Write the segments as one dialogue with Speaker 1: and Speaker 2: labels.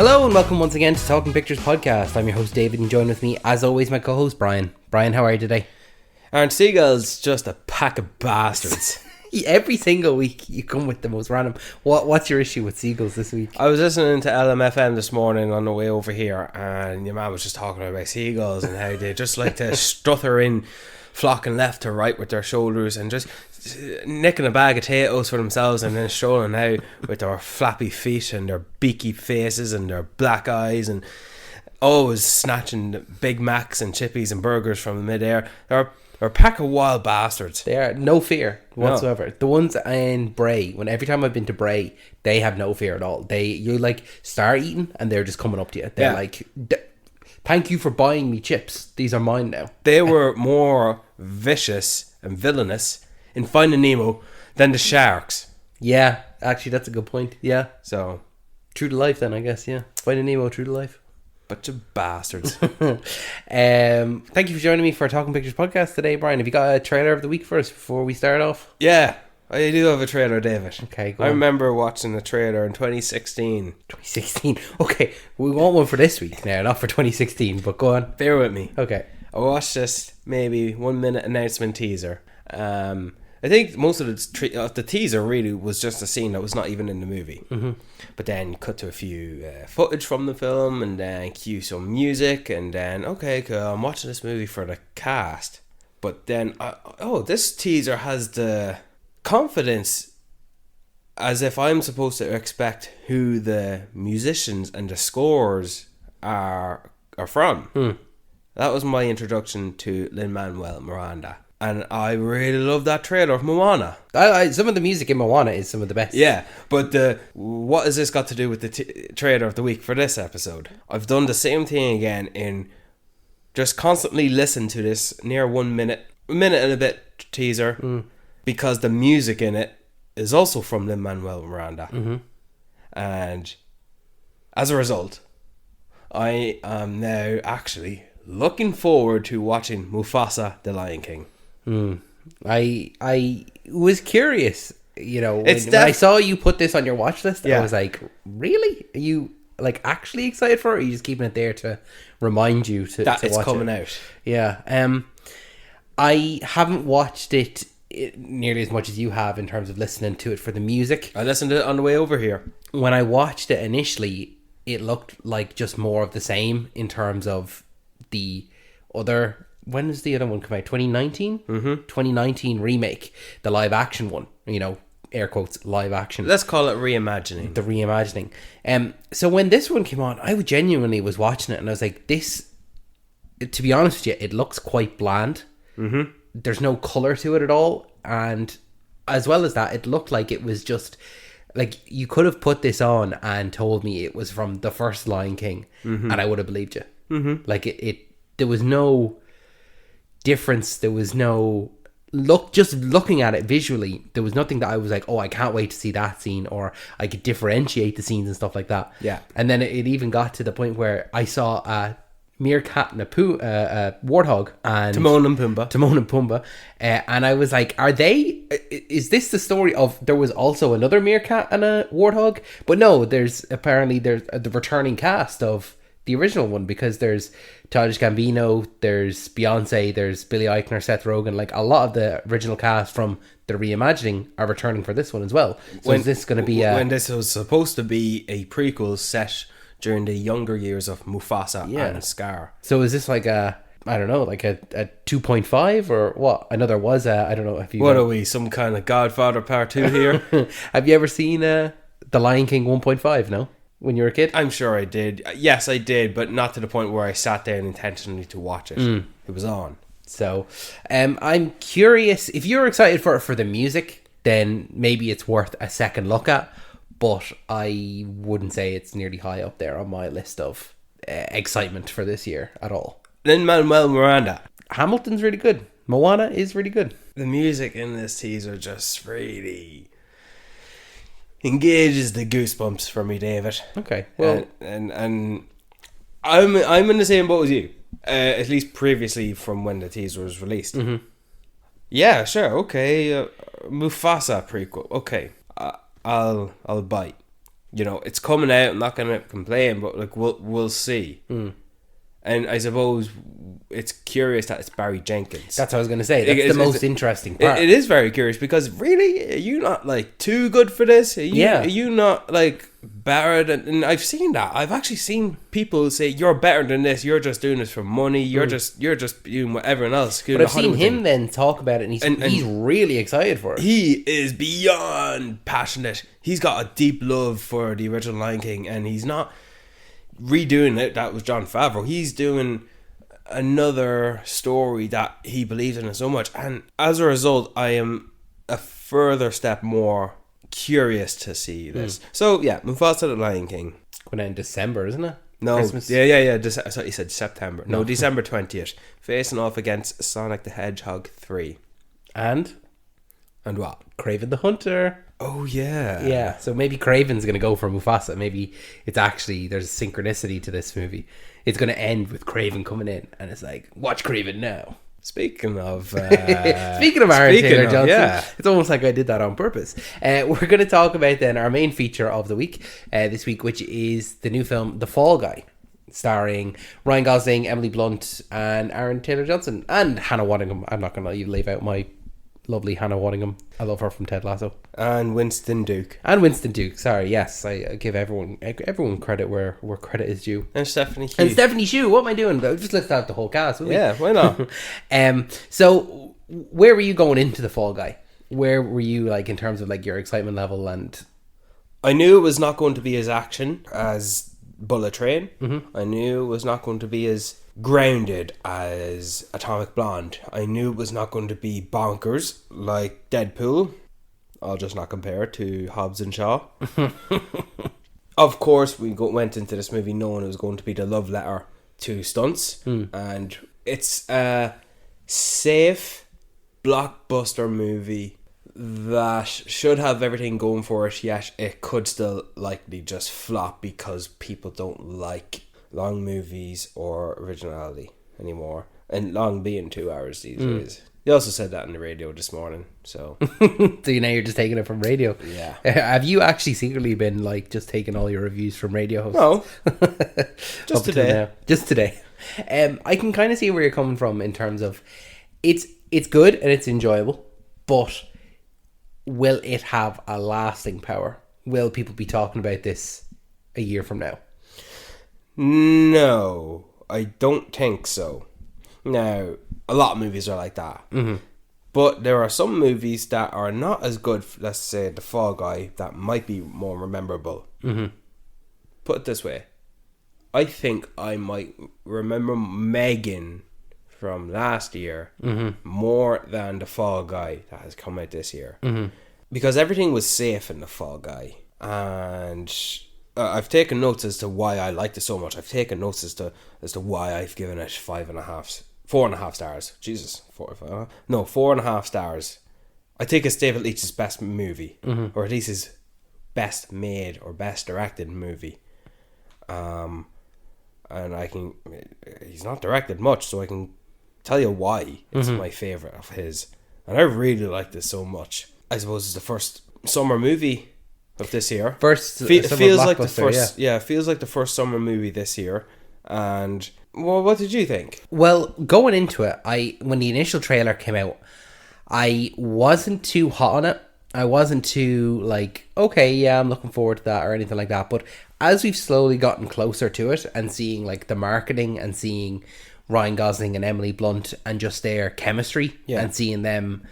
Speaker 1: Hello and welcome once again to Talking Pictures Podcast. I'm your host David and join with me as always my co-host Brian. Brian, how are you today?
Speaker 2: Aren't seagulls just a pack of bastards?
Speaker 1: Every single week you come with the most random. What's your issue with seagulls this week?
Speaker 2: I was listening to LMFM this morning on the way over here, and your man was just talking about seagulls and how they just like to stutter in, flocking left to right with their shoulders and just nicking a bag of potatoes for themselves and then strolling out with their flappy feet and their beaky faces and their black eyes and always snatching Big Macs and chippies and burgers from midair. They're a pack of wild bastards.
Speaker 1: They are no fear whatsoever. No. The ones in Bray, every time I've been to Bray, they have no fear at all. You like start eating and they're just coming up to you. They're like, thank you for buying me chips. These are mine now.
Speaker 2: They were more vicious and villainous in Finding Nemo than the sharks.
Speaker 1: Yeah, actually that's a good point. Yeah.
Speaker 2: So
Speaker 1: true to life then, I guess. Yeah. Finding Nemo, true to life.
Speaker 2: Bunch of bastards.
Speaker 1: Thank you for joining me for Talking Pictures Podcast today, Brian. Have you got a trailer of the week for us before we start off?
Speaker 2: Yeah, I do have a trailer, David.
Speaker 1: Okay, go
Speaker 2: I
Speaker 1: on.
Speaker 2: remember watching the trailer in 2016.
Speaker 1: 2016? Okay, we want one for this week now, not for 2016, but go on.
Speaker 2: Bear with me.
Speaker 1: Okay.
Speaker 2: I watched this maybe 1 minute announcement teaser. I think most of the teaser really was just a scene that was not even in the movie.
Speaker 1: Mm-hmm.
Speaker 2: But then cut to a few footage from the film and then cue some music and then, okay, cool, I'm watching this movie for the cast. But then, this teaser has the confidence as if I'm supposed to expect who the musicians and the scores are from. That was my introduction to Lin-Manuel Miranda. And I really love that trailer of Moana.
Speaker 1: Some of the music in Moana is some of the best.
Speaker 2: Yeah, but what has this got to do with the trailer of the week for this episode? I've done the same thing again in just constantly listen to this near 1 minute, a minute and a bit teaser, because the music in it is also from Lin-Manuel Miranda.
Speaker 1: Mm-hmm.
Speaker 2: And as a result, I am now actually looking forward to watching Mufasa the Lion King.
Speaker 1: I was curious, when I saw you put this on your watch list. I was like, really? Are you like actually excited for it, or are you just keeping it there to remind you to
Speaker 2: it's
Speaker 1: watch
Speaker 2: coming
Speaker 1: it?
Speaker 2: out?
Speaker 1: Yeah. I haven't watched it nearly as much as you have in terms of listening to it for the music.
Speaker 2: I listened to it on the way over here.
Speaker 1: When I watched it initially, it looked like just more of the same in terms of the other. When does the other one come out? 2019? 2019 remake, the live action one, air quotes, live action.
Speaker 2: Let's call it reimagining.
Speaker 1: The reimagining. So when this one came on, I genuinely was watching it and I was like, this, to be honest with you, it looks quite bland. There's no colour to it at all, and as well as that, it looked like it was just like you could have put this on and told me it was from the first Lion King, and I would have believed you. Like it there was no difference, there was no just looking at it visually, there was nothing that I was like, oh, I can't wait to see that scene, or I could differentiate the scenes and stuff like that. And then it even got to the point where I saw a meerkat and a warthog and
Speaker 2: Timon and
Speaker 1: Pumbaa, and I was like, is this the story of there was also another meerkat and a warthog? But no, there's the returning cast of the original one, because there's Childish Gambino, there's Beyonce, there's Billy Eichner, Seth Rogen. Like a lot of the original cast from the reimagining are returning for this one as well. So is this going to be
Speaker 2: when this was supposed to be a prequel set during the younger years of Mufasa and Scar?
Speaker 1: So is this like a 2.5 or what? I know there was I don't know if you...
Speaker 2: What are we, some kind of Godfather Part 2 here?
Speaker 1: Have you ever seen The Lion King 1.5, no? When you were a kid?
Speaker 2: I'm sure I did. Yes, I did, but not to the point where I sat down intentionally to watch it. It was on.
Speaker 1: So, I'm curious, if you're excited for the music, then maybe it's worth a second look at, but I wouldn't say it's nearly high up there on my list of excitement for this year at all.
Speaker 2: Lin-Manuel Miranda.
Speaker 1: Hamilton's really good. Moana is really good.
Speaker 2: The music in this teaser just really engages the goosebumps for me, David.
Speaker 1: Okay, well,
Speaker 2: and I'm in the same boat as you. At least previously from when the teaser was released. Yeah, sure, okay. Mufasa prequel. Okay, I'll bite. You know, it's coming out. I'm not gonna complain, but like we'll see. And I suppose it's curious that it's Barry Jenkins.
Speaker 1: That's what I was going to say. That's the most interesting part.
Speaker 2: It is very curious because really, are you not like too good for this? Are you not like better than? And I've seen that. I've actually seen people say you're better than this. You're just doing this for money. You're just doing what everyone else.
Speaker 1: But I've seen him then talk about it, and he's really excited for it.
Speaker 2: He is beyond passionate. He's got a deep love for the original Lion King, and he's not redoing it. That was Jon Favreau. He's doing another story that he believes in so much, and as a result I am a further step more curious to see this. So yeah, Mufasa the Lion King
Speaker 1: going out in December, isn't it?
Speaker 2: No,
Speaker 1: Christmas?
Speaker 2: yeah. I thought you said September. No, December 20th. Facing off against Sonic the Hedgehog 3.
Speaker 1: And
Speaker 2: what?
Speaker 1: Kraven the Hunter.
Speaker 2: Oh yeah.
Speaker 1: Yeah, so maybe Kraven's going to go for Mufasa. Maybe it's actually, there's synchronicity to this movie. It's going to end with Kraven coming in, and it's like, watch Kraven now.
Speaker 2: Speaking of
Speaker 1: Aaron Taylor Johnson, it's almost like I did that on purpose. We're going to talk about then our main feature of the week this week, which is the new film The Fall Guy, starring Ryan Gosling, Emily Blunt, and Aaron Taylor Johnson, and Hannah Waddingham. I'm not going to leave out my lovely Hannah Waddingham. I love her from Ted Lasso.
Speaker 2: And Winston Duke.
Speaker 1: Sorry, yes, I give everyone credit where credit is due.
Speaker 2: And Stephanie Hugh.
Speaker 1: What am I doing? I'll just list out the whole cast.
Speaker 2: Yeah, why not?
Speaker 1: So where were you going into The Fall Guy? Where were you, like, in terms of like your excitement level? And
Speaker 2: I knew it was not going to be as action as Bullet Train. I knew it was not going to be as grounded as Atomic Blonde. I knew it was not going to be bonkers like Deadpool. I'll just not compare it to Hobbs and Shaw. Of course, we went into this movie knowing it was going to be the love letter to stunts, and it's a safe blockbuster movie that should have everything going for it, yet it could still likely just flop because people don't like long movies or originality anymore, and long being 2 hours these days. You also said that on the radio this morning, so
Speaker 1: so now you're just taking it from radio.
Speaker 2: Yeah.
Speaker 1: Have you actually secretly been like just taking all your reviews from radio hosts?
Speaker 2: No. Just today.
Speaker 1: I can kind of see where you're coming from in terms of it's good and it's enjoyable, but will it have a lasting power? Will people be talking about this a year from now?
Speaker 2: No, I don't think so. Now, a lot of movies are like that. But there are some movies that are not as good, let's say The Fall Guy, that might be more memorable. Put it this way. I think I might remember Megan from last year more than The Fall Guy that has come out this year. Because everything was safe in The Fall Guy. And I've taken notes as to why I liked it so much. I've taken notes as to why I've given it 4.5 stars. Jesus, 4.5 stars. I think it's David Leitch's best movie, or at least his best made or best directed movie. And he's not directed much, so I can tell you why it's my favorite of his. And I really like this so much. I suppose it's the first summer movie of this year. Feels like the first, feels like the first summer movie this year. And well, what did you think?
Speaker 1: Well, going into it, when the initial trailer came out, I wasn't too hot on it. I wasn't too like, okay, yeah, I'm looking forward to that or anything like that. But as we've slowly gotten closer to it and seeing like the marketing and seeing Ryan Gosling and Emily Blunt and just their chemistry and seeing them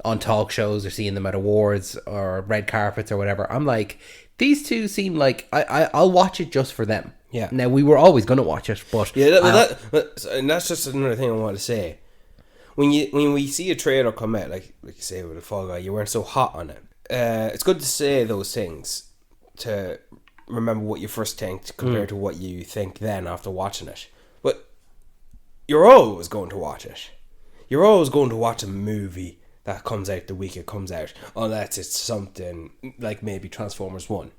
Speaker 1: on talk shows or seeing them at awards or red carpets or whatever, I'm like, these two seem like I'll watch it just for them.
Speaker 2: Yeah.
Speaker 1: Now, we were always going to watch it, but
Speaker 2: and that's just another thing I want to say. When we see a trailer come out, like you say with The Fall Guy, you weren't so hot on it. It's good to say those things to remember what you first think compared to what you think then after watching it. But you're always going to watch it. You're always going to watch a movie that comes out the week it comes out, unless it's something like maybe Transformers 1,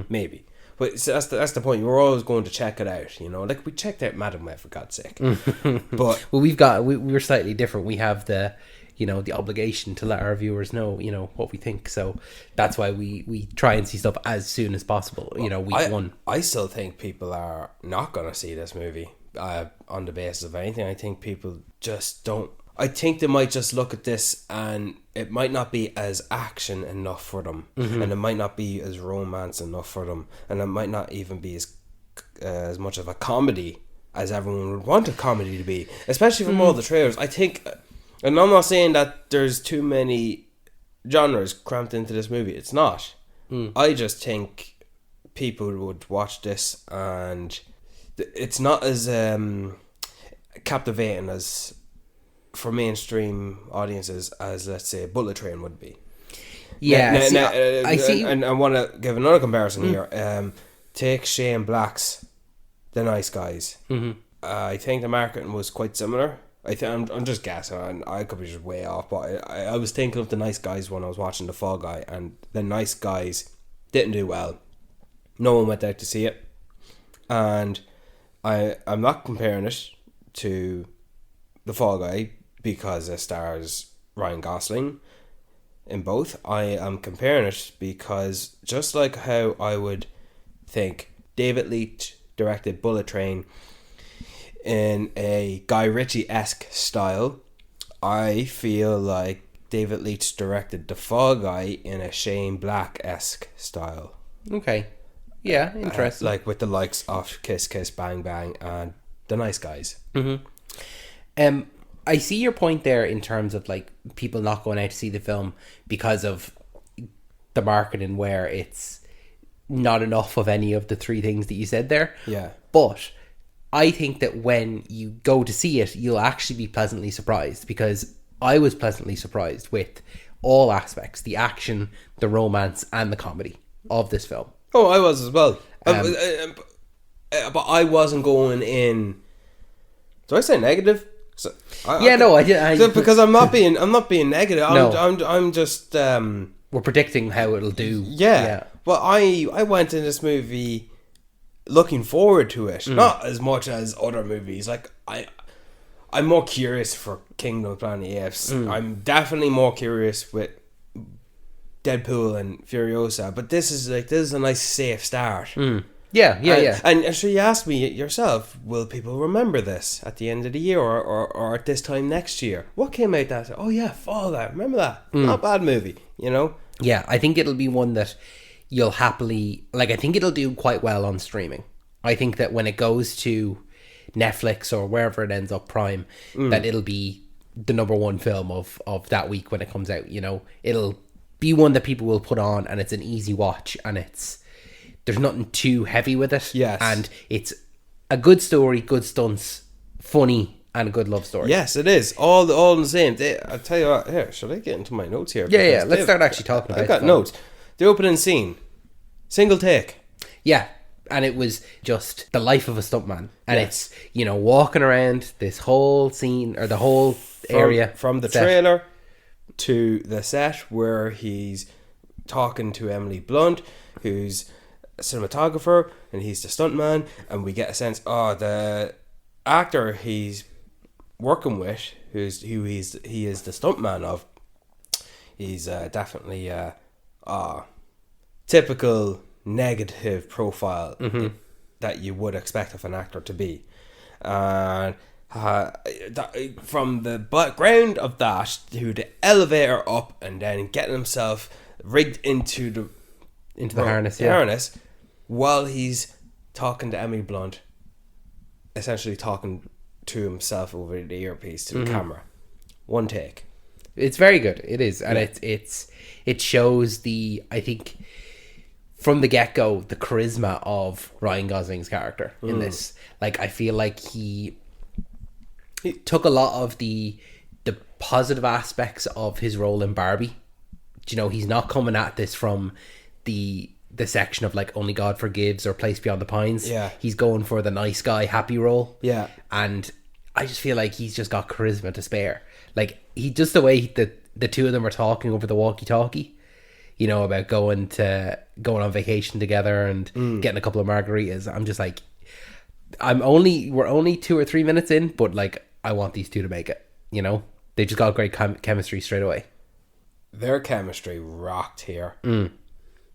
Speaker 2: maybe. But that's the point. You're always going to check it out, you know. Like we checked out Madam Web, for God's sake. But
Speaker 1: well, we're slightly different. We have the the obligation to let our viewers know, what we think. So that's why we try and see stuff as soon as possible, week one.
Speaker 2: I still think people are not going to see this movie on the basis of anything. I think people just don't. I think they might just look at this and it might not be as action enough for them, and it might not be as romance enough for them, and it might not even be as much of a comedy as everyone would want a comedy to be, especially from all the trailers. I think, and I'm not saying that there's too many genres cramped into this movie. It's not. I just think people would watch this and it's not as captivating as for mainstream audiences as, let's say, Bullet Train would be.
Speaker 1: Yeah,
Speaker 2: I see. And I want to give another comparison here. Take Shane Black's The Nice Guys. I think the marketing was quite similar. I'm just guessing, and I could be just way off, but I was thinking of The Nice Guys when I was watching The Fall Guy, and The Nice Guys didn't do well. No one went out to see it, and I'm not comparing it to The Fall Guy because it stars Ryan Gosling in both. I am comparing it because just like how I would think David Leitch directed Bullet Train in a Guy Ritchie-esque style, I feel like David Leitch directed The Fall Guy in a Shane Black-esque style.
Speaker 1: Okay. Yeah, interesting.
Speaker 2: Like with the likes of Kiss Kiss Bang Bang and The Nice Guys.
Speaker 1: I see your point there in terms of like people not going out to see the film because of the marketing, where it's not enough of any of the three things that you said there.
Speaker 2: Yeah.
Speaker 1: But I think that when you go to see it, you'll actually be pleasantly surprised, because I was pleasantly surprised with all aspects, the action, the romance, and the comedy of this film.
Speaker 2: Oh, I was as well. But I wasn't going in. Do I say negative?
Speaker 1: I did.
Speaker 2: Because I'm not being negative.
Speaker 1: No.
Speaker 2: I'm just.
Speaker 1: We're predicting how it'll do.
Speaker 2: Yeah. But I went in this movie looking forward to it, not as much as other movies. Like I'm more curious for Kingdom of Planet of the Apes. I'm definitely more curious with Deadpool and Furiosa, but this is a nice safe start.
Speaker 1: Yeah.
Speaker 2: And so you asked me yourself, will people remember this at the end of the year or at this time next year? What came out that? Oh yeah, Fall Guy. Remember that? Not a bad movie,
Speaker 1: Yeah, I think it'll be one that you'll happily... Like, I think it'll do quite well on streaming. I think that when it goes to Netflix or wherever it ends up, Prime, that it'll be the number one film of that week when it comes out, It'll be one that people will put on, and it's an easy watch, and there's nothing too heavy with it.
Speaker 2: Yes.
Speaker 1: And it's a good story, good stunts, funny, and a good love story.
Speaker 2: Yes, it is. All the same. I'll tell you what, here, should I get into my notes here?
Speaker 1: Yeah. Let's start actually talking about it.
Speaker 2: I've got notes. The opening scene. Single take.
Speaker 1: Yeah. And it was just the life of a stuntman. And it's, walking around this whole scene, or the whole area.
Speaker 2: From the trailer to the set where he's talking to Emily Blunt, who's a cinematographer, and he's the stuntman, and we get a sense, the actor he's working with, he is the stuntman of, he's definitely typical negative profile that you would expect of an actor to be. And from the background of that to the elevator up, and then getting himself rigged into the harness, while he's talking to Emily Blunt, essentially talking to himself over the earpiece to the camera. One take.
Speaker 1: It's very good. It is, and it shows I think from the get-go, the charisma of Ryan Gosling's character in this. Like, I feel like he took a lot of the positive aspects of his role in Barbie. He's not coming at this from the section of like Only God Forgives or Place Beyond the Pines.
Speaker 2: Yeah.
Speaker 1: He's going for the nice guy, happy role.
Speaker 2: Yeah.
Speaker 1: And I just feel like he's just got charisma to spare. Like, just the way that the two of them are talking over the walkie-talkie, about going on vacation together and getting a couple of margaritas. I'm just like, we're only 2 or 3 minutes in, but like, I want these two to make it, They just got great chemistry straight away.
Speaker 2: Their chemistry rocked here.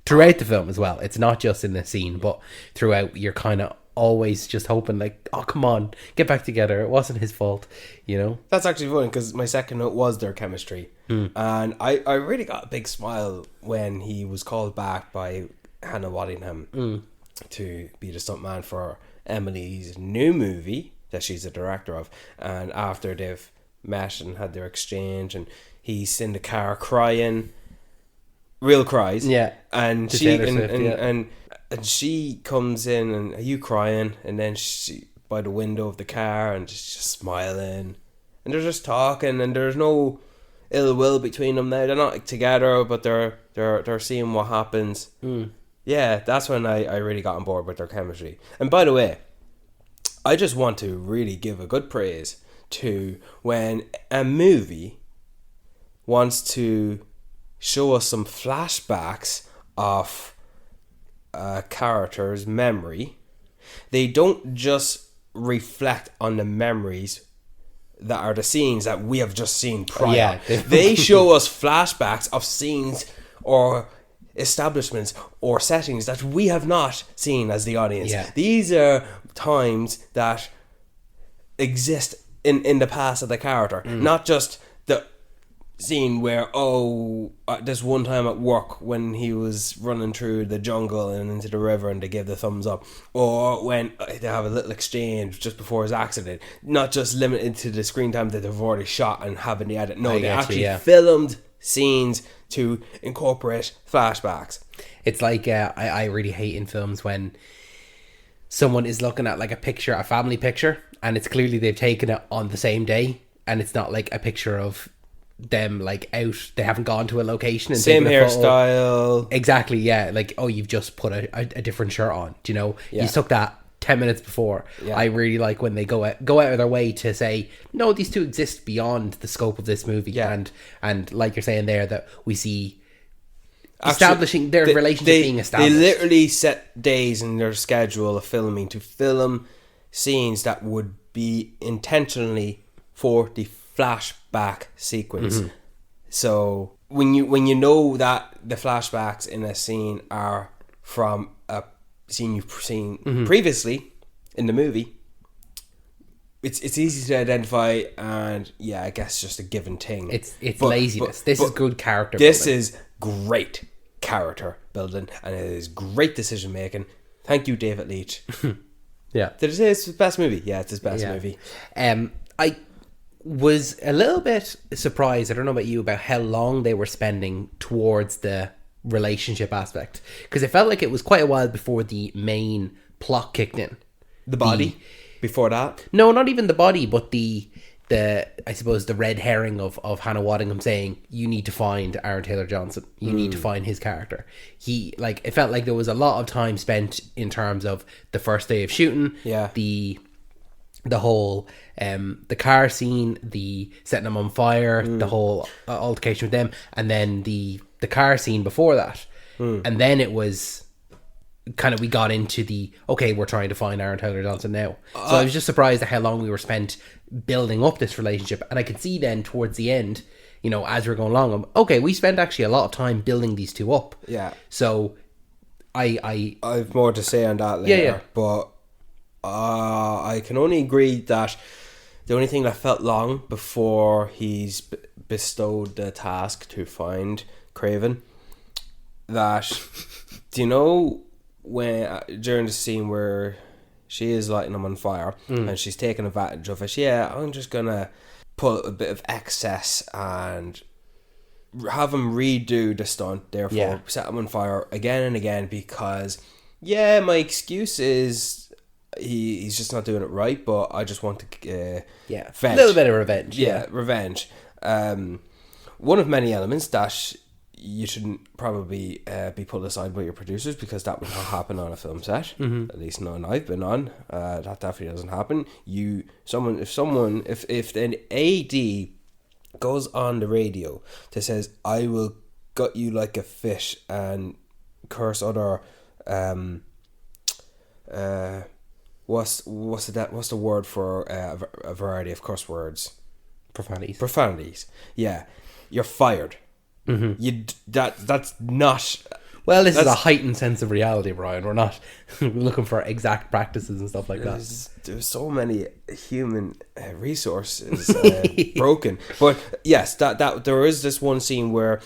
Speaker 1: Throughout the film as well. It's not just in the scene, but throughout you're kind of always just hoping like, oh, come on, get back together. It wasn't his fault, you know?
Speaker 2: That's actually funny because my second note was their chemistry. And I really got a big smile when he was called back by Hannah Waddingham to be the stuntman for Emily's new movie that she's the director of. And after they've met and had their exchange, and he's in the car crying, real cries.
Speaker 1: Yeah.
Speaker 2: And
Speaker 1: To
Speaker 2: she
Speaker 1: Taylor
Speaker 2: and,
Speaker 1: Swift,
Speaker 2: and,
Speaker 1: yeah.
Speaker 2: and she comes in and, are you crying? And then she by the window of the car and just smiling. And they're just talking, and there's no ill will between them now. They're not together, but they're seeing what happens. Yeah, that's when I really got on board with their chemistry. And by the way, I just want to really give a good praise to when a movie wants to show us some flashbacks of a character's memory. They don't just reflect on the memories that are the scenes that we have just seen prior.
Speaker 1: Yeah.
Speaker 2: They show us flashbacks of scenes or establishments or settings that we have not seen as the audience.
Speaker 1: Yeah.
Speaker 2: These are times that exist in the past of the character, not just the scene where this one time at work when he was running through the jungle and into the river and they give the thumbs up, or when they have a little exchange just before his accident, not just limited to the screen time that they've already shot and have in the edit. No,
Speaker 1: I
Speaker 2: they
Speaker 1: get you,
Speaker 2: actually
Speaker 1: yeah.
Speaker 2: filmed scenes to incorporate flashbacks.
Speaker 1: It's like I really hate in films when someone is looking at like a family picture, and it's clearly they've taken it on the same day, and it's not like a picture of them like out. They haven't gone to a location and
Speaker 2: Same
Speaker 1: taken a photo.
Speaker 2: hairstyle.
Speaker 1: Exactly, yeah. Like, oh, you've just put a different shirt on. Do you know?
Speaker 2: Yeah.
Speaker 1: You took that 10 minutes before.
Speaker 2: Yeah.
Speaker 1: I really like when they go out of their way to say, no, these two exist beyond the scope of this movie.
Speaker 2: Yeah.
Speaker 1: And like you're saying there, that we see
Speaker 2: Actually,
Speaker 1: establishing their relationship being established.
Speaker 2: They literally set days in their schedule of filming to film scenes that would be intentionally for the flashback sequence. So when you know that the flashbacks in a scene are from a scene you've seen previously in the movie, it's easy to identify, and yeah, I guess just a given thing.
Speaker 1: It's laziness. This is good character
Speaker 2: This
Speaker 1: building.
Speaker 2: is great character building, and it is great decision making. Thank you, David Leitch.
Speaker 1: Yeah.
Speaker 2: Did I say it's his best movie? Yeah, it's his best
Speaker 1: Yeah.
Speaker 2: movie.
Speaker 1: I was a little bit surprised, I don't know about you, about how long they were spending towards the relationship aspect, because it felt like it was quite a while before the main plot kicked in.
Speaker 2: The body. Before that,
Speaker 1: No, not even the body, but the I suppose the red herring of Hannah Waddingham saying, you need to find Aaron Taylor Johnson, you need to find his character. He, like, it felt like there was a lot of time spent in terms of the first day of shooting,
Speaker 2: Yeah.
Speaker 1: the whole the car scene, the setting them on fire, the whole altercation with them, and then the car scene before that. And then it was kind of, we got into the, okay, we're trying to find Aaron Taylor Johnson now. So I was just surprised at how long we were spent building up this relationship. And I could see then towards the end, you know, as we're going along, okay, we spent actually a lot of time building these two up.
Speaker 2: Yeah.
Speaker 1: So I
Speaker 2: I've more to say on that later.
Speaker 1: yeah.
Speaker 2: But I can only agree that the only thing that felt long before he's bestowed the task to find Craven, that do you know when during the scene where she is lighting him on fire and she's taking advantage of it, yeah, I'm just gonna put a bit of excess and have him redo the stunt, therefore
Speaker 1: Yeah.
Speaker 2: set him on fire again and again, because yeah, my excuse is he's just not doing it right, but I just want to
Speaker 1: yeah,
Speaker 2: vent.
Speaker 1: a little bit of revenge.
Speaker 2: Yeah, revenge. One of many elements that you shouldn't probably be put aside by your producers, because that would not happen on a film set. At least none I've been on. That definitely doesn't happen. If an AD goes on the radio that says, "I will gut you like a fish," and curse other what's the word for a variety of curse words? profanities, yeah, you're fired. That's not.
Speaker 1: Well, this is a heightened sense of reality, Brian. We're not looking for exact practices and stuff like that.
Speaker 2: There's so many human resources broken. But yes, that there is this one scene where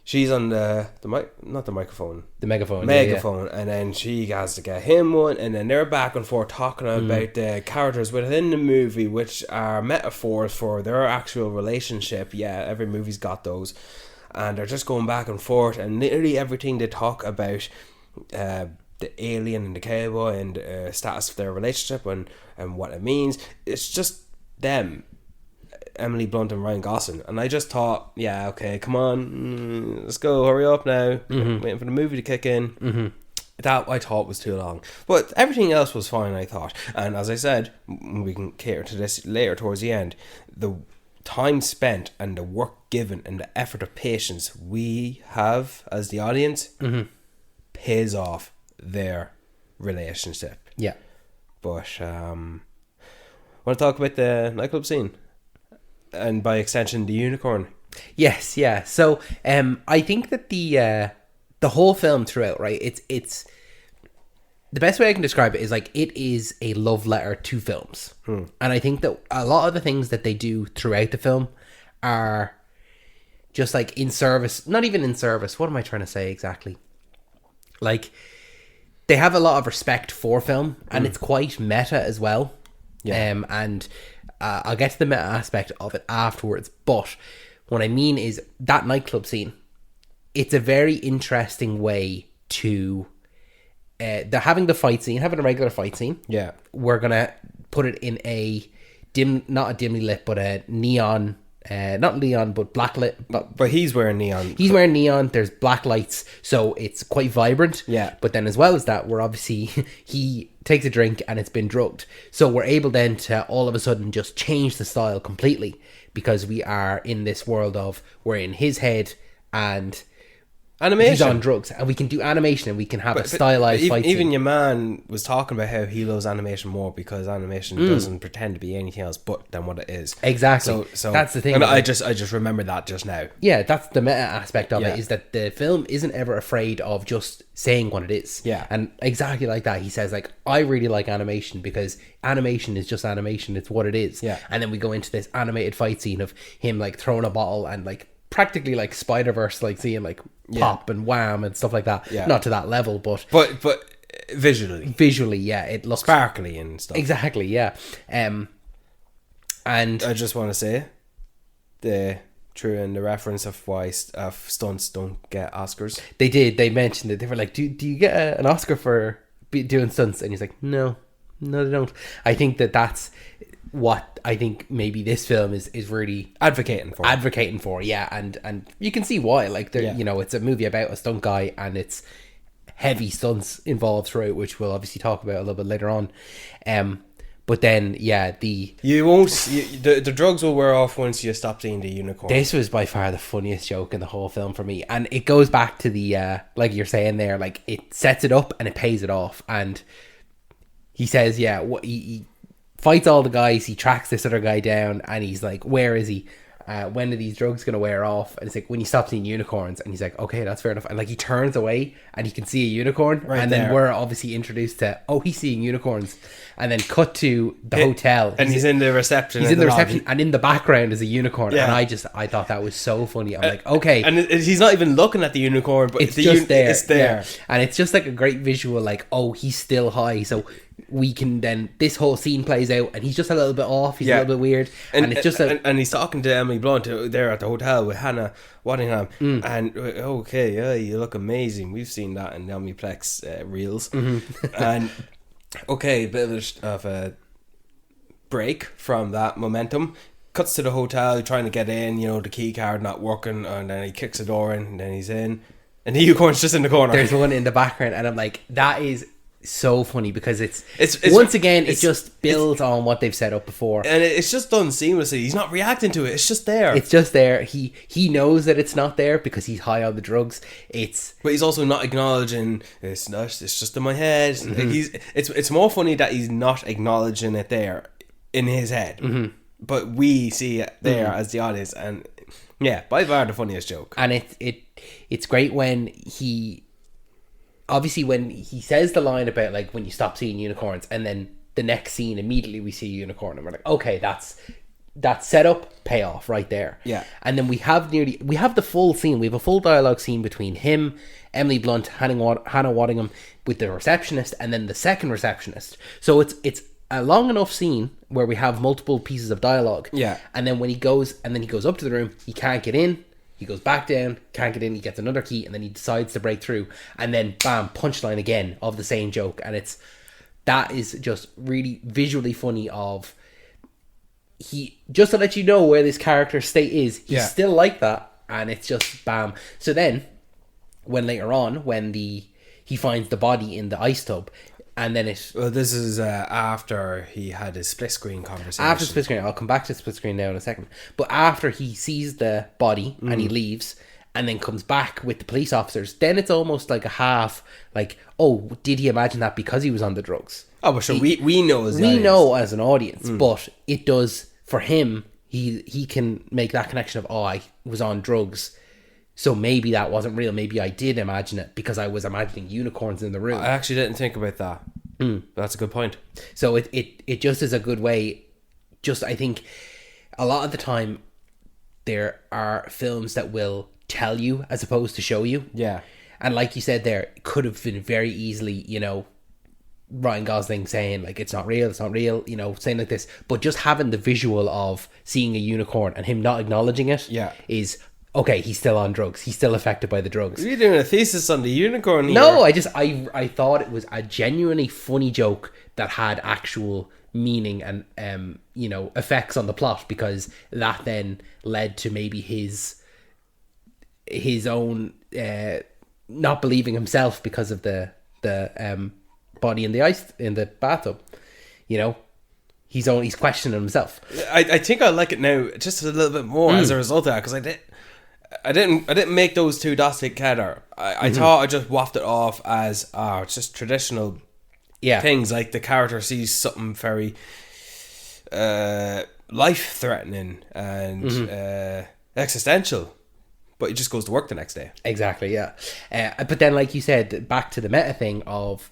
Speaker 2: she's on the mic, not the microphone,
Speaker 1: The megaphone.
Speaker 2: megaphone, and then she has to get him one, and then they're back and forth talking about the characters within the movie, which are metaphors for their actual relationship. Yeah, every movie's got those. And they're just going back and forth, and literally everything they talk about, the alien and the cowboy and status of their relationship and what it means, it's just them, Emily Blunt and Ryan Gosling. And I just thought, yeah, okay, come on, let's go, hurry up now, waiting for the movie to kick in. That I thought was too long, but everything else was fine, I thought. And as I said, we can cater to this later towards the end, the time spent and the work given and the effort of patience we have as the audience pays off their relationship.
Speaker 1: Yeah.
Speaker 2: But want to talk about the nightclub scene, and by extension the unicorn?
Speaker 1: Yes, yeah. So I think that the whole film throughout, right, it's the best way I can describe it is like it is a love letter to films. And I think that a lot of the things that they do throughout the film are just like in service, not even in service. What am I trying to say exactly? Like they have a lot of respect for film, and it's quite meta as well.
Speaker 2: Yeah.
Speaker 1: And I'll get to the meta aspect of it afterwards. But what I mean is that nightclub scene, it's a very interesting way to... they're having the fight scene, having a regular fight scene.
Speaker 2: Yeah.
Speaker 1: We're going to put it in a not a dimly lit, but a neon... not neon, but blacklit.
Speaker 2: But he's wearing neon.
Speaker 1: He's wearing neon. There's black lights, so it's quite vibrant.
Speaker 2: Yeah.
Speaker 1: But then, as well as that, we're obviously he takes a drink and it's been drugged, so we're able then to all of a sudden just change the style completely, because we are in this world of we're in his head and
Speaker 2: animation.
Speaker 1: He's on drugs, and we can do animation, and we can have a stylized fight scene.
Speaker 2: Even your man was talking about how he loves animation more because animation doesn't pretend to be anything else but than what it is.
Speaker 1: Exactly. So that's the thing.
Speaker 2: And I just remember that just now.
Speaker 1: Yeah, that's the meta aspect of it, is that the film isn't ever afraid of just saying what it is.
Speaker 2: Yeah.
Speaker 1: And exactly like that, he says, like, I really like animation because animation is just animation. It's what it is.
Speaker 2: Yeah.
Speaker 1: And then we go into this animated fight scene of him, like, throwing a bottle and, like, practically like Spider-Verse, like seeing like pop and wham and stuff like that.
Speaker 2: Yeah.
Speaker 1: Not to that level, but
Speaker 2: visually,
Speaker 1: yeah, it looks
Speaker 2: sparkly and stuff.
Speaker 1: Exactly, yeah. And
Speaker 2: I just want to say the reference of why stunts don't get Oscars.
Speaker 1: They mentioned it. They were like, do you get an Oscar for doing stunts? And he's like, no, they don't. I think that's what I think maybe this film is really advocating for, yeah, and you can see why. Like, you know, it's a movie about a stunt guy, and it's heavy stunts involved throughout, which we'll obviously talk about a little bit later on. But then, yeah, the
Speaker 2: drugs will wear off once you stop seeing the unicorn.
Speaker 1: This was by far the funniest joke in the whole film for me, and it goes back to the like you're saying there, like it sets it up and it pays it off. And he says, yeah, he fights all the guys, he tracks this other guy down, and he's like, where is he? When are these drugs going to wear off? And it's like, when you stop seeing unicorns. And he's like, okay, that's fair enough. And like, he turns away and he can see a unicorn.
Speaker 2: Right,
Speaker 1: and then we're obviously introduced to, he's seeing unicorns. And then cut to the hotel.
Speaker 2: And he's in the reception.
Speaker 1: He's in the reception, and in the background is a unicorn.
Speaker 2: Yeah.
Speaker 1: And I thought that was so funny. I'm like, okay.
Speaker 2: And he's not even looking at the unicorn, but
Speaker 1: it's just there.
Speaker 2: It's there.
Speaker 1: Yeah. And it's just like a great visual, like, he's still high. So we can then, this whole scene plays out and he's just a little bit off, he's a little bit weird, and it's just
Speaker 2: and he's talking to Emily Blunt there at the hotel with Hannah Waddingham, and okay, yeah, you look amazing. We've seen that in the Omniplex reels. And okay, a bit of a break from that momentum, cuts to the hotel trying to get in, you know, the key card not working, and then he kicks the door in, and then he's in, and the unicorn's just in the corner.
Speaker 1: There's one in the background, and I'm like, that is so funny, because it's once again it just builds on what they've set up before,
Speaker 2: and it's just done seamlessly. He's not reacting to it, it's just there.
Speaker 1: He knows that it's not there because he's high on the drugs.
Speaker 2: But he's also not acknowledging it's just in my head. Like it's more funny that he's not acknowledging it there in his head. but we see it there as the audience, and yeah, by far the funniest joke.
Speaker 1: And it's great when he says the line about like when you stop seeing unicorns, and then the next scene immediately we see a unicorn, and we're like, okay, that's setup, payoff right there.
Speaker 2: Yeah.
Speaker 1: And then we have the full scene. We have a full dialogue scene between him, Emily Blunt, Hannah Waddingham with the receptionist, and then the second receptionist. So it's a long enough scene where we have multiple pieces of dialogue.
Speaker 2: Yeah.
Speaker 1: And then when he goes up to the room, he can't get in. He goes back down, can't get in, he gets another key, and then he decides to break through. And then bam, punchline again of the same joke. And that is just really visually funny of just to let you know where this character's state is, he's still like that, and it's just bam. So then when later on when he finds the body in the ice tub, and then
Speaker 2: this is after he had his split screen conversation.
Speaker 1: After split screen, I'll come back to split screen now in a second. But after he sees the body and he leaves, and then comes back with the police officers, then it's almost like a half like, oh, did he imagine that because he was on the drugs?
Speaker 2: Oh, but sure, we know
Speaker 1: as an audience, but it does for him. He can make that connection of, oh, I was on drugs, so maybe that wasn't real. Maybe I did imagine it because I was imagining unicorns in the room.
Speaker 2: I actually didn't think about that. That's a good point.
Speaker 1: So it just is a good way. Just, I think a lot of the time there are films that will tell you as opposed to show you.
Speaker 2: Yeah.
Speaker 1: And like you said there, it could have been very easily, Ryan Gosling saying like it's not real, saying like this, but just having the visual of seeing a unicorn and him not acknowledging it is okay. He's still on drugs. He's still affected by the drugs.
Speaker 2: Are you doing a thesis on the unicorn here?
Speaker 1: No, I thought it was a genuinely funny joke that had actual meaning and effects on the plot, because that then led to maybe his own not believing himself because of the body in the bathtub. He's questioning himself.
Speaker 2: I think I like it now just a little bit more as a result of that, because I didn't make those two dots together. I thought I just wafted off as it's just traditional things, like the character sees something very life threatening and existential, but he just goes to work the next day.
Speaker 1: Exactly, yeah. But then, like you said, back to the meta thing of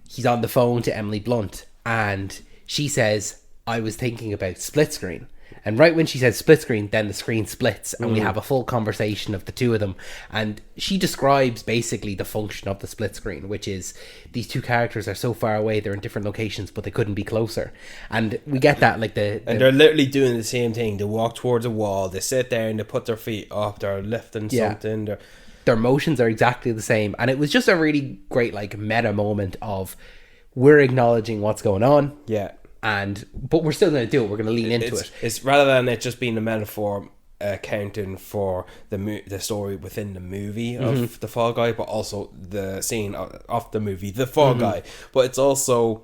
Speaker 1: he's on the phone to Emily Blunt, and she says, I was thinking about split screen. And right when she says split screen, then the screen splits, and we have a full conversation of the two of them. And she describes basically the function of the split screen, which is these two characters are so far away, they're in different locations, but they couldn't be closer. And we get that, like and
Speaker 2: they're literally doing the same thing. They walk towards a wall, they sit there and they put their feet up, they're lifting something.
Speaker 1: Their motions are exactly the same. And it was just a really great like meta moment of we're acknowledging what's going on.
Speaker 2: Yeah.
Speaker 1: But we're still going to do it. We're going to lean into it.
Speaker 2: It's rather than it just being a metaphor accounting for the story within the movie of the Fall Guy, but also the scene of the movie The Fall Guy. But it's also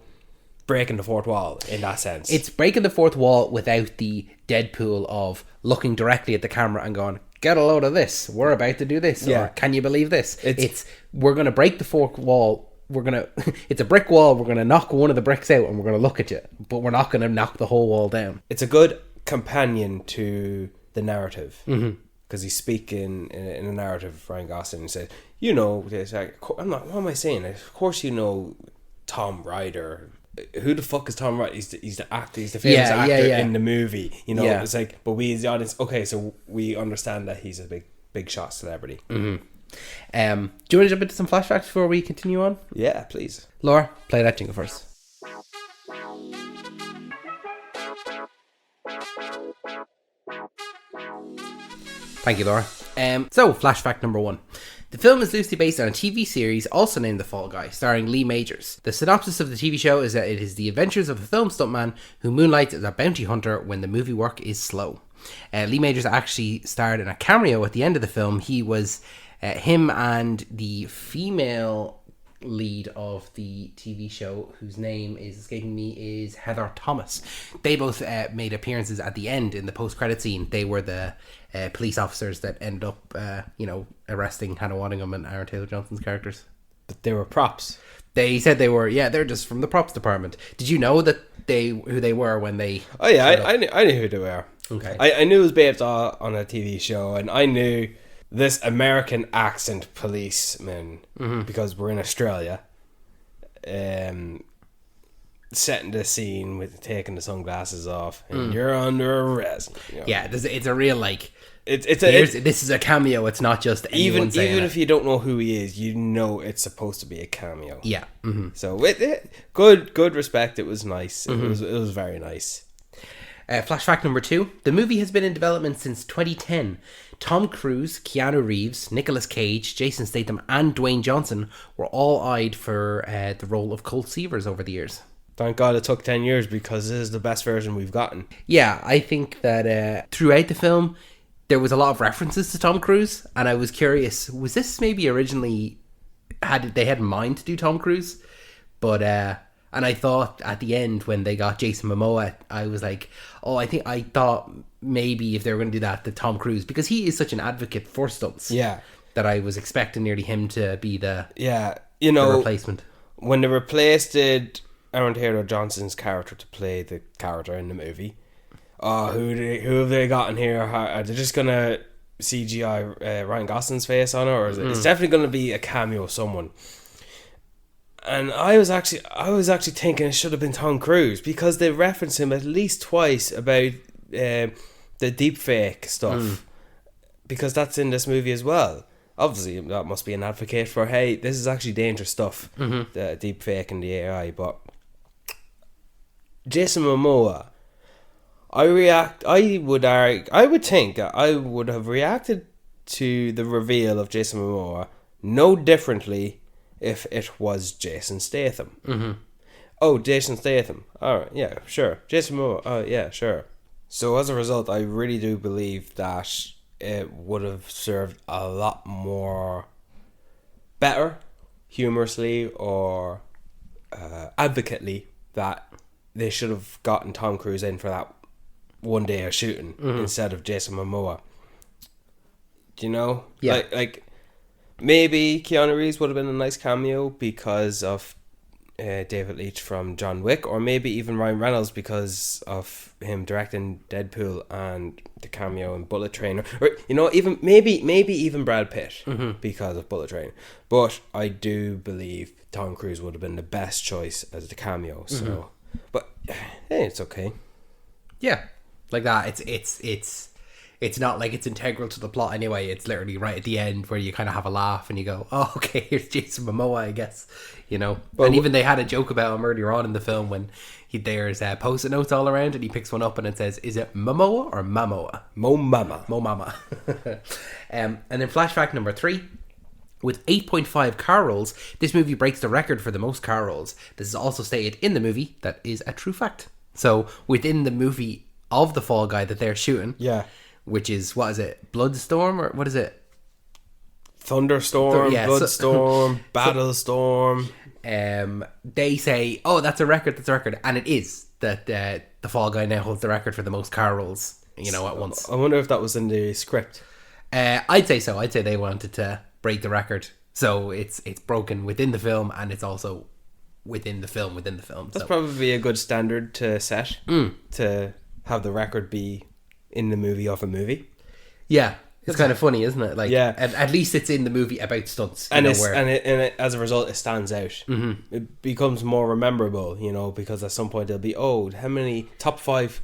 Speaker 2: breaking the fourth wall in that sense.
Speaker 1: It's breaking the fourth wall without the Deadpool of looking directly at the camera and going, get a load of this. We're about to do this. Yeah. Or can you believe this? We're going to break the fourth wall. It's a brick wall. We're gonna knock one of the bricks out and we're gonna look at you, but we're not gonna knock the whole wall down.
Speaker 2: It's a good companion to the narrative, because he's speaking in a narrative. Ryan Gosling and says, this. I'm not. What am I saying? Of course, Tom Ryder. Who the fuck is Tom Ryder? He's the actor. He's the famous actor in the movie. It's like, but we as the audience, okay, so we understand that he's a big shot celebrity.
Speaker 1: Do you want to jump into some flashbacks before we continue on?
Speaker 2: Yeah, please.
Speaker 1: Laura, play that jingle first. Thank you, Laura. So, flashback number 1. The film is loosely based on a TV series also named The Fall Guy, starring Lee Majors. The synopsis of the TV show is that it is the adventures of a film stuntman who moonlights as a bounty hunter when the movie work is slow. Lee Majors actually starred in a cameo at the end of the film. He was him and the female lead of the TV show, whose name is escaping me, is Heather Thomas. They both made appearances at the end in the post-credit scene. They were the police officers that ended up, arresting Hannah Waddingham and Aaron Taylor-Johnson's characters.
Speaker 2: But they were props.
Speaker 1: They said they were, they're just from the props department. Did you know that who they were when they.
Speaker 2: Oh yeah,
Speaker 1: showed up.
Speaker 2: I knew who they were.
Speaker 1: Okay.
Speaker 2: I knew it was based on a TV show, and I knew this American accent policeman because we're in Australia. Setting the scene with taking the sunglasses off, and you're under arrest. You know?
Speaker 1: Yeah, it's a real like.
Speaker 2: This
Speaker 1: is a cameo. It's not just anyone saying
Speaker 2: even
Speaker 1: it.
Speaker 2: if you don't know who he is, you know it's supposed to be a cameo.
Speaker 1: Yeah. Mm-hmm.
Speaker 2: So good respect. It was nice. It was very nice.
Speaker 1: Flash fact number 2. The movie has been in development since 2010. Tom Cruise, Keanu Reeves, Nicolas Cage, Jason Statham, and Dwayne Johnson were all eyed for the role of Colt Seavers over the years.
Speaker 2: Thank God it took 10 years because this is the best version we've gotten.
Speaker 1: Yeah, I think that throughout the film, there was a lot of references to Tom Cruise, and I was curious, was this maybe originally they had in mind to do Tom Cruise? But and I thought at the end when they got Jason Momoa, I was like, I thought maybe if they were going to do that, Tom Cruise, because he is such an advocate for stunts.
Speaker 2: Yeah.
Speaker 1: That I was expecting nearly him to be the replacement.
Speaker 2: When they replaced Aaron Taylor Johnson's character to play the character in the movie, who have they got in here? Are they just gonna CGI Ryan Gosling's face on it, or is it? It's definitely gonna be a cameo of someone. And I was actually thinking it should have been Tom Cruise because they reference him at least twice about the deepfake stuff, because that's in this movie as well. Obviously, that must be an advocate for, hey, this is actually dangerous stuff, the deepfake and the AI. But Jason Momoa, I would think that I would have reacted to the reveal of Jason Momoa no differently if it was Jason Statham. Oh, Jason Statham. Alright, yeah, sure. Jason Momoa, oh yeah, sure. So as a result, I really do believe that it would have served a lot more better, humorously or advocately, that they should have gotten Tom Cruise in for that one day of shooting instead of Jason Momoa. Do you know?
Speaker 1: Yeah.
Speaker 2: Like maybe Keanu Reeves would have been a nice cameo because of David Leitch from John Wick, or maybe even Ryan Reynolds because of him directing Deadpool and the cameo in Bullet Train, or even maybe even Brad Pitt because of Bullet Train. But I do believe Tom Cruise would have been the best choice as the cameo. So, but hey, it's okay.
Speaker 1: Yeah, like that. It's not like it's integral to the plot anyway. It's literally right at the end where you kind of have a laugh and you go, oh, okay, here's Jason Momoa, I guess. Well, and even they had a joke about him earlier on in the film when there's post-it notes all around and he picks one up and it says, is it Momoa or Mamoa?
Speaker 2: Mo Mama.
Speaker 1: And then flashback number 3. With 8.5 car rolls, this movie breaks the record for the most car rolls. This is also stated in the movie. That is a true fact. So within the movie of the Fall Guy that they're shooting, which is, what is it, Bloodstorm, or what is it?
Speaker 2: Thunderstorm, Bloodstorm, Battlestorm.
Speaker 1: They say, oh, that's a record, and it is. That the Fall Guy now holds the record for the most car rolls, at once.
Speaker 2: I wonder if that was in the script.
Speaker 1: I'd say so. I'd say they wanted to break the record. So it's broken within the film, and it's also within the film.
Speaker 2: That's probably a good standard to set, to have the record be in the movie of a movie.
Speaker 1: Yeah, it's kind of funny, isn't it? Like,
Speaker 2: yeah,
Speaker 1: at least it's in the movie about stunts,
Speaker 2: and as a result, it stands out. It becomes more memorable, because at some point they'll be, how many top 5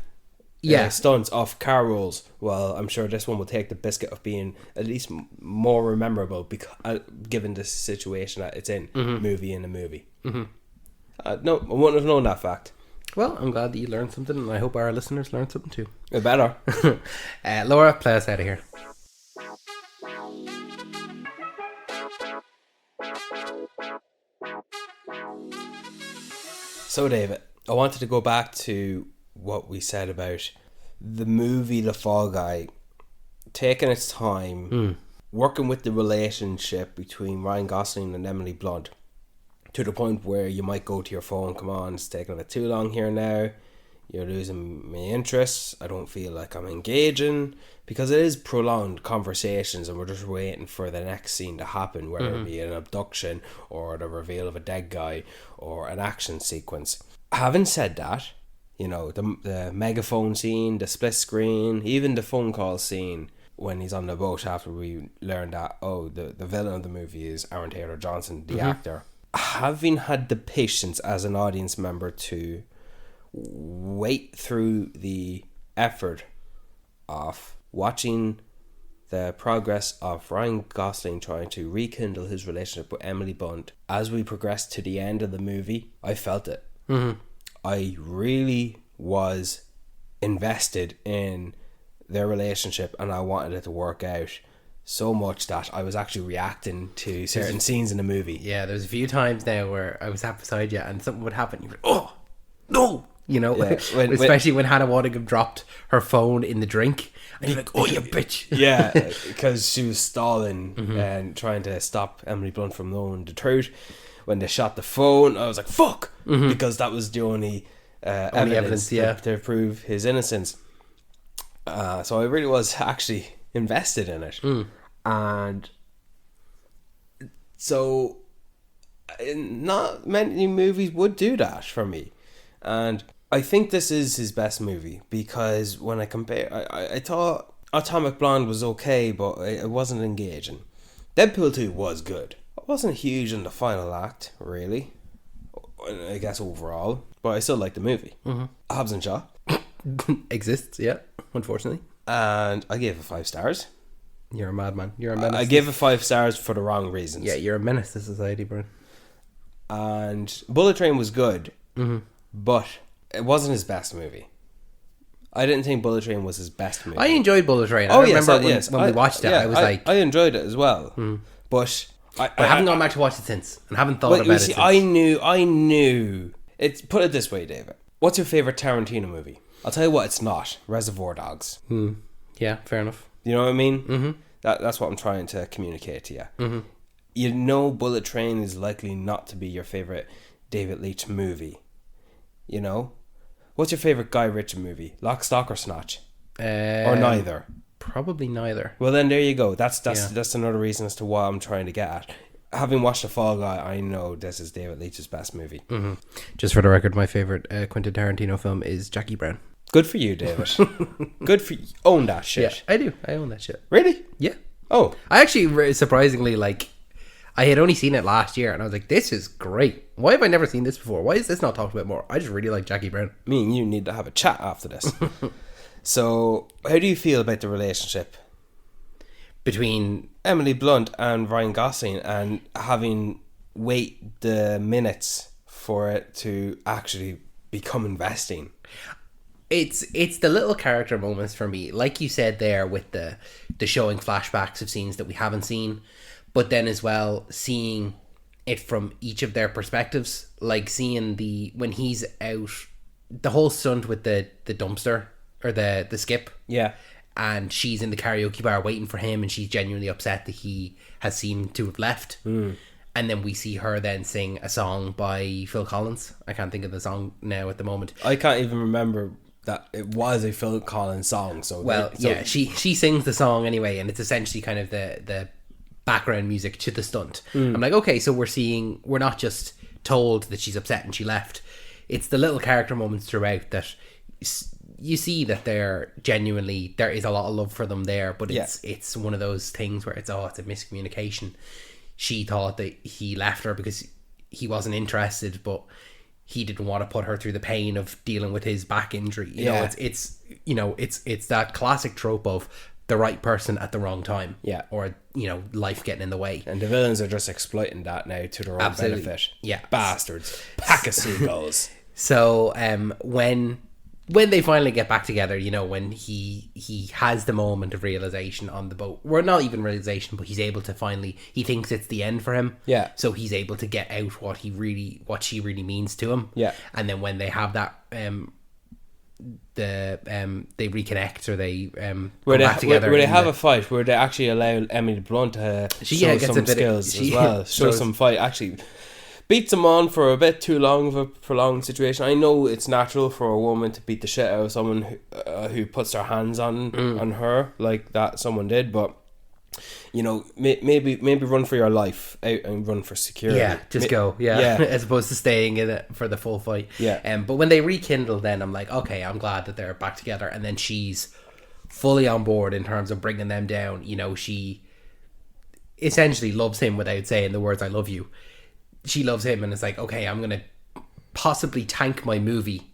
Speaker 2: stunts off car rolls? Well, I'm sure this one will take the biscuit of being at least more memorable, because given the situation that it's in, movie in a movie. No, I wouldn't have known that fact.
Speaker 1: Well, I'm glad that you learned something, and I hope our listeners learned something too.
Speaker 2: It better.
Speaker 1: Laura, play us out of here.
Speaker 2: So, David, I wanted to go back to what we said about the movie The Fall Guy taking its time, working with the relationship between Ryan Gosling and Emily Blunt, to the point where you might go to your phone, come on, it's taking a bit too long here now, you're losing my interest, I don't feel like I'm engaging, because it is prolonged conversations and we're just waiting for the next scene to happen, whether it be an abduction or the reveal of a dead guy or an action sequence. Having said that, You know, the megaphone scene, the split screen, even the phone call scene when he's on the boat after we learn that, the villain of the movie is Aaron Taylor Johnson, the actor. Having had the patience as an audience member to wait through the effort of watching the progress of Ryan Gosling trying to rekindle his relationship with Emily Blunt as we progressed to the end of the movie, I felt it. I really was invested in their relationship, and I wanted it to work out so much that I was actually reacting to certain scenes in the movie.
Speaker 1: Yeah, there's a few times now where I was sat beside you and something would happen. You're like, oh, no! You know, especially when Hannah Waddingham dropped her phone in the drink. And you're like, oh, you bitch.
Speaker 2: Yeah, because she was stalling and trying to stop Emily Blunt from knowing the truth. When they shot the phone, I was like, fuck! Because that was the only evidence to prove his innocence. So I really was actually invested in it. And so not many movies would do that for me. And I think this is his best movie because when I compare, I thought Atomic Blonde was okay, but it wasn't engaging. Deadpool 2 was good. I wasn't huge in the final act, really, I guess overall, but I still like the movie. Hobbs and Shaw
Speaker 1: exists, yeah, unfortunately.
Speaker 2: And I gave it 5 stars.
Speaker 1: You're a madman. You're a menace.
Speaker 2: I gave it 5 stars for the wrong reasons.
Speaker 1: Yeah, you're a menace to society, bro.
Speaker 2: And Bullet Train was good, but it wasn't his best movie. I didn't think Bullet Train was his best movie.
Speaker 1: I enjoyed Bullet Train. I remember when we watched it, I was like...
Speaker 2: I enjoyed it as well. But I
Speaker 1: haven't gone back to watch it since, and haven't thought about it since.
Speaker 2: I knew. Put it this way, David. What's your favourite Tarantino movie? I'll tell you what it's not. Reservoir Dogs.
Speaker 1: Yeah, fair enough.
Speaker 2: You know what I mean? That's what I'm trying to communicate to you. You know Bullet Train is likely not to be your favourite David Leitch movie. You know? What's your favourite Guy Ritchie movie? Lock, Stock or Snatch? Or neither?
Speaker 1: Probably neither.
Speaker 2: Well, then there you go. That's another reason as to what I'm trying to get at. Having watched The Fall Guy, I know this is David Leitch's best movie.
Speaker 1: Just for the record, my favourite Quentin Tarantino film is Jackie Brown.
Speaker 2: Good for you, David. Good for you. Own that shit.
Speaker 1: Yeah, I do. I own that shit.
Speaker 2: Really?
Speaker 1: Yeah.
Speaker 2: Oh.
Speaker 1: I actually, surprisingly, I had only seen it last year, and I was like, this is great. Why have I never seen this before? Why is this not talked about more? I just really like Jackie Brown.
Speaker 2: Me and you need to have a chat after this. So, how do you feel about the relationship
Speaker 1: between
Speaker 2: Emily Blunt and Ryan Gosling, and having wait the minutes for it to actually become investing?
Speaker 1: It's the little character moments for me, like you said there, with the showing flashbacks of scenes that we haven't seen, but then as well seeing it from each of their perspectives, like seeing when he's out, the whole stunt with the dumpster or the skip, and she's in the karaoke bar waiting for him, and she's genuinely upset that he has seemed to have left. And then we see her then sing a song by Phil Collins. I can't think of the song now at the moment.
Speaker 2: I can't even remember that it was a Phil Collins song.
Speaker 1: She sings the song anyway, and it's essentially kind of the background music to the stunt. I'm like, okay, so we're not just told that she's upset and she left. It's the little character moments throughout that you see that there is a lot of love for them there, but it's one of those things where it's a miscommunication. She thought that he left her because he wasn't interested, but he didn't want to put her through the pain of dealing with his back injury. You know, it's that classic trope of the right person at the wrong time. Yeah. Or, life getting in the way.
Speaker 2: And the villains are just exploiting that now to their own benefit.
Speaker 1: Yeah.
Speaker 2: Bastards. Pack of seagulls.
Speaker 1: So when they finally get back together, when he has the moment of realization on the boat, well, not even realization, but he's able to finally, he thinks it's the end for him.
Speaker 2: Yeah.
Speaker 1: So he's able to get out what she really means to him.
Speaker 2: Yeah.
Speaker 1: And then when they have that, they reconnect, or they come back together.
Speaker 2: Where they have a fight, where they actually allow Emily Blunt to show some skills as well. Show some fight, actually. Beats him on for a bit too long of a prolonged situation. I know it's natural for a woman to beat the shit out of someone who puts their hands on her like that someone did, but maybe run for your life out and run for security.
Speaker 1: Yeah, just go. Yeah. As opposed to staying in it for the full fight.
Speaker 2: Yeah.
Speaker 1: But when they rekindle, then I'm like, okay, I'm glad that they're back together. And then she's fully on board in terms of bringing them down. She essentially loves him without saying the words "I love you." She loves him, and it's like, okay, I'm gonna possibly tank my movie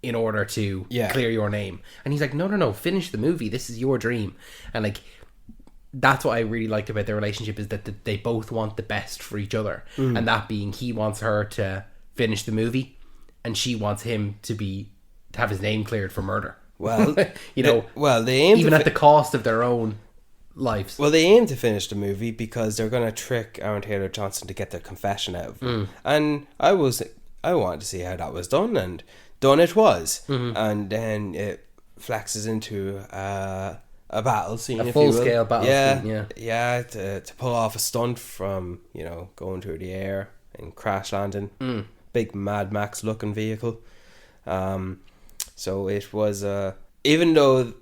Speaker 1: in order to clear your name. And he's like, no, finish the movie. This is your dream. And like, that's what I really liked about their relationship, is that they both want the best for each other. And that being, he wants her to finish the movie, and she wants him to have his name cleared for murder.
Speaker 2: Well,
Speaker 1: they
Speaker 2: aim
Speaker 1: even at the cost of their own lives.
Speaker 2: Well, they aim to finish the movie because they're going to trick Aaron Taylor Johnson to get their confession out of him. And I wanted to see how that was done, and done it was. And then it flexes into a battle scene,
Speaker 1: a full scale battle scene.
Speaker 2: Yeah, to pull off a stunt from going through the air and crash landing. Big Mad Max looking vehicle. So it was even though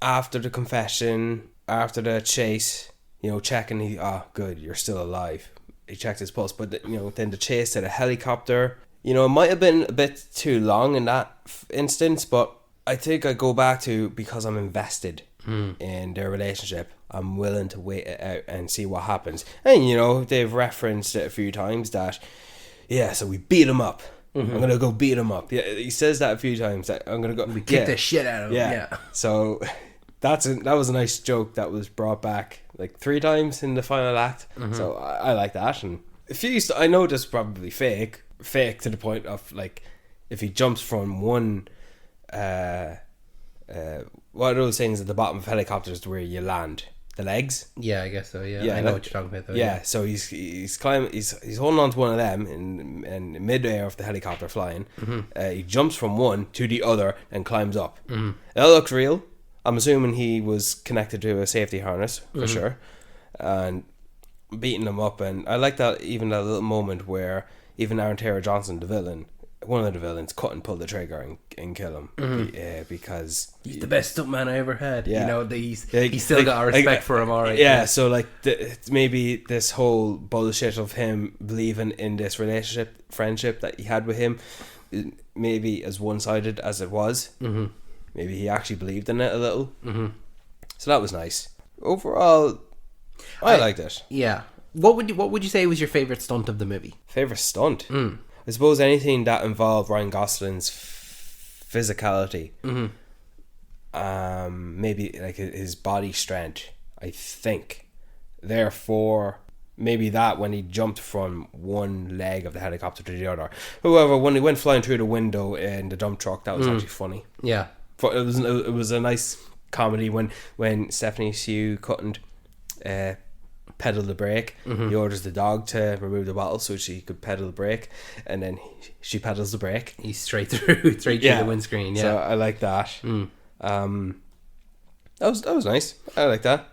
Speaker 2: after the confession, after the chase, checking, good, you're still alive. He checked his pulse, but then the chase to the helicopter, it might have been a bit too long in that instance, but I think I go back to, because I'm invested in their relationship, I'm willing to wait it out and see what happens. And they've referenced it a few times that, so we beat him up. I'm gonna go beat him up. Yeah, he says that a few times. That I'm gonna go.
Speaker 1: We kick the shit out of him. Yeah.
Speaker 2: So that was a nice joke that was brought back like 3 times in the final act. So I like that. And I know this is probably fake to the point of like, if he jumps from one, what are those things at the bottom of helicopters where you land? The legs?
Speaker 1: Yeah, I guess so. Yeah, I know what you're talking about though.
Speaker 2: Yeah, so he's climbing. He's holding on to one of them in mid-air of the helicopter flying. He jumps from one to the other and climbs up. That looks real. I'm assuming he was connected to a safety harness for sure, and beating him up. And I like that, even that little moment where even Aaron Taylor Johnson, the villain, one of the villains, cut and pull the trigger and kill him because
Speaker 1: he's the best stuntman I ever had.
Speaker 2: Yeah.
Speaker 1: He's still got a respect for him. All right.
Speaker 2: Yeah. So like, maybe this whole bullshit of him believing in this friendship that he had with him, maybe as one-sided as it was. Maybe he actually believed in it a little. So that was nice. Overall, I liked it.
Speaker 1: Yeah. What would you say was your favorite stunt of the movie?
Speaker 2: Favorite stunt? I suppose anything that involved Ryan Gosling's physicality. Maybe like his body strength, I think. Therefore, maybe that when he jumped from one leg of the helicopter to the other. However, when he went flying through the window in the dump truck, that was actually funny.
Speaker 1: Yeah.
Speaker 2: It was a nice comedy when Stephanie Sue couldn't pedal the brake. He orders the dog to remove the bottle so she could pedal the brake, and then she pedals the brake.
Speaker 1: He's straight through the windscreen. Yeah,
Speaker 2: so I like that. That was nice. I like that.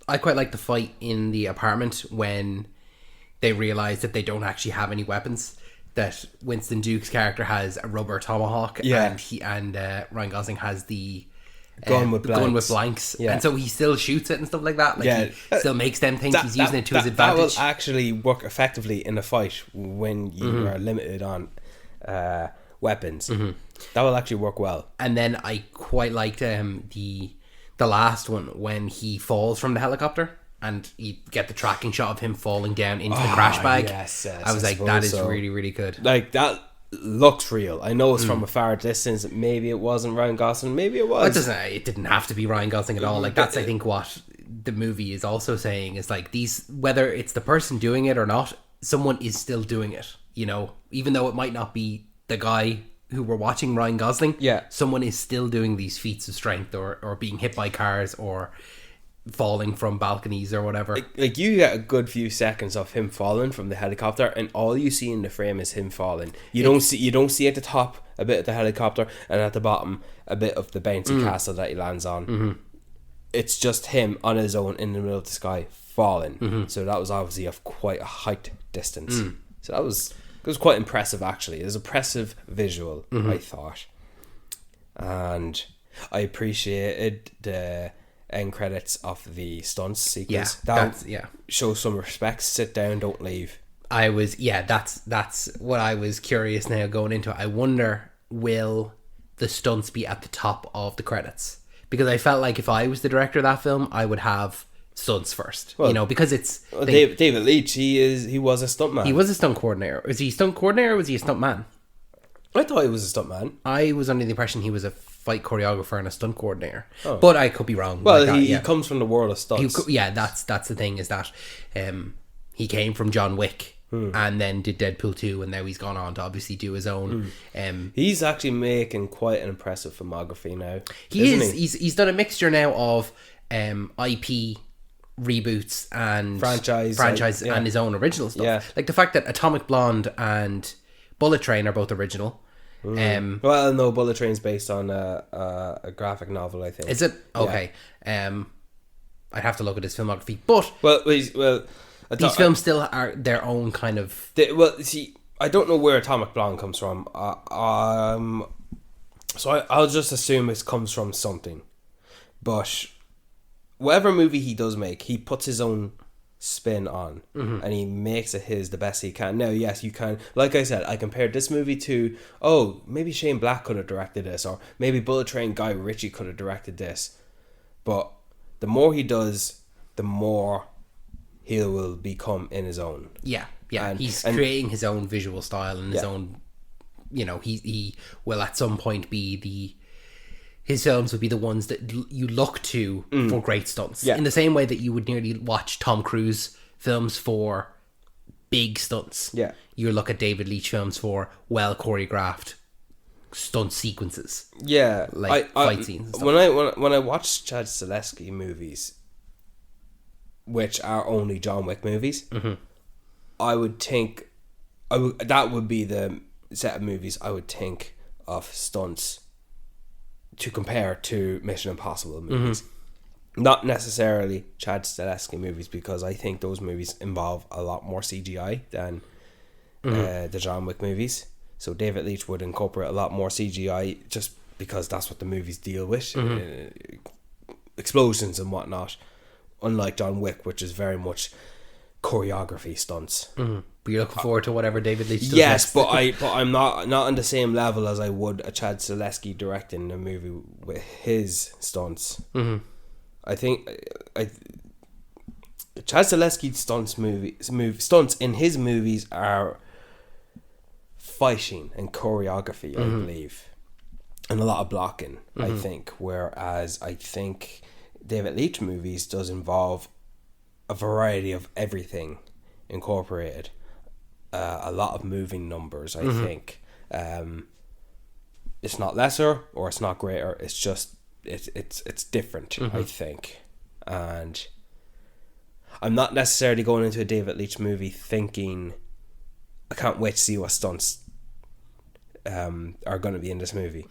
Speaker 1: I quite like the fight in the apartment when they realize that they don't actually have any weapons. That Winston Duke's character has a rubber tomahawk, and Ryan Gosling has the gun with blanks, and so he still shoots it and stuff like that. He still makes them think he's using it to his advantage.
Speaker 2: That will actually work effectively in a fight when you are limited on weapons. That will actually work well.
Speaker 1: And then I quite liked the last one when he falls from the helicopter and you get the tracking shot of him falling down into the crash bag.
Speaker 2: Yes,
Speaker 1: I was like, that is really, really good.
Speaker 2: Like, that looks real. I know it's from a far distance. Maybe it wasn't Ryan Gosling. Maybe it was.
Speaker 1: It didn't have to be Ryan Gosling at all. Like, that's, I think, what the movie is also saying is like, whether it's the person doing it or not, someone is still doing it. Even though it might not be the guy who we're watching, Ryan Gosling.
Speaker 2: Yeah,
Speaker 1: someone is still doing these feats of strength, or being hit by cars, or falling from balconies or whatever.
Speaker 2: Like you get a good few seconds of him falling from the helicopter, and all you see in the frame is him falling. You don't see at the top a bit of the helicopter, and at the bottom a bit of the bouncy castle that he lands on. It's just him on his own in the middle of the sky falling. So that was obviously of quite a height distance. So it was quite impressive, actually. It was an impressive visual, I thought. And I appreciated the end credits of the stunts
Speaker 1: Yeah,
Speaker 2: sequence.
Speaker 1: that's yeah.
Speaker 2: Show some respect. Sit down. Don't leave.
Speaker 1: That's what I was curious now going into it. I wonder, will the stunts be at the top of the credits? Because I felt like if I was the director of that film, I would have stunts first. Because it's
Speaker 2: David Leitch. He was a stuntman.
Speaker 1: he was a stunt coordinator. Was he a stunt coordinator or was he a stunt man?
Speaker 2: I thought he was a stuntman.
Speaker 1: I was under the impression he was a fight choreographer and a stunt coordinator. But I could be wrong.
Speaker 2: Well,
Speaker 1: like
Speaker 2: he comes from the world of stunts.
Speaker 1: That's the thing, is that he came from John Wick and then did Deadpool 2, and now he's gone on to obviously do his own.
Speaker 2: He's actually making quite an impressive filmography now.
Speaker 1: He's done a mixture now of IP reboots and franchise and his own original stuff.
Speaker 2: Yeah.
Speaker 1: Like the fact that Atomic Blonde and Bullet Train are both original.
Speaker 2: Well, no, Bullet Train's based on a graphic novel, I think.
Speaker 1: Is it? Okay. I'd have to look at his filmography, but these films still are their own kind of.
Speaker 2: I don't know where Atomic Blonde comes from. So I'll just assume it comes from something. But whatever movie he does make, he puts his own spin on, and he makes it the best he can. Now, yes, you can, like I said, I compared this movie to, maybe Shane Black could have directed this, or maybe Bullet Train Guy Ritchie could have directed this. But the more he does, the more he will become in his own.
Speaker 1: Yeah. He's creating his own visual style and his own, he will at some point be his films would be the ones that you look to for great stunts. Yeah. In the same way that you would nearly watch Tom Cruise films for big stunts.
Speaker 2: Yeah.
Speaker 1: You look at David Leitch films for well choreographed stunt sequences.
Speaker 2: Yeah.
Speaker 1: Like fight scenes and stuff.
Speaker 2: When I watch Chad Stahelski movies, which are only John Wick movies, I would think that would be the set of movies I would think of stunts to compare to Mission Impossible movies. Not necessarily Chad Stahelski movies, because I think those movies involve a lot more CGI than the John Wick movies. So David Leitch would incorporate a lot more CGI just because that's what the movies deal with. Explosions and whatnot. Unlike John Wick, which is very much choreography stunts.
Speaker 1: But you're looking forward to whatever David Leitch does
Speaker 2: next.
Speaker 1: but
Speaker 2: I'm not on the same level as I would a Chad Stahelski directing a movie with his stunts. I think Chad Stahelski stunts in his movies are fighting and choreography, I believe, and a lot of blocking. I think, whereas I think David Leitch movies does involve a variety of everything incorporated. A lot of moving numbers, I think. It's not lesser or it's not greater. It's just it's different, I think. And I'm not necessarily going into a David Leitch movie thinking I can't wait to see what stunts are going to be in this movie.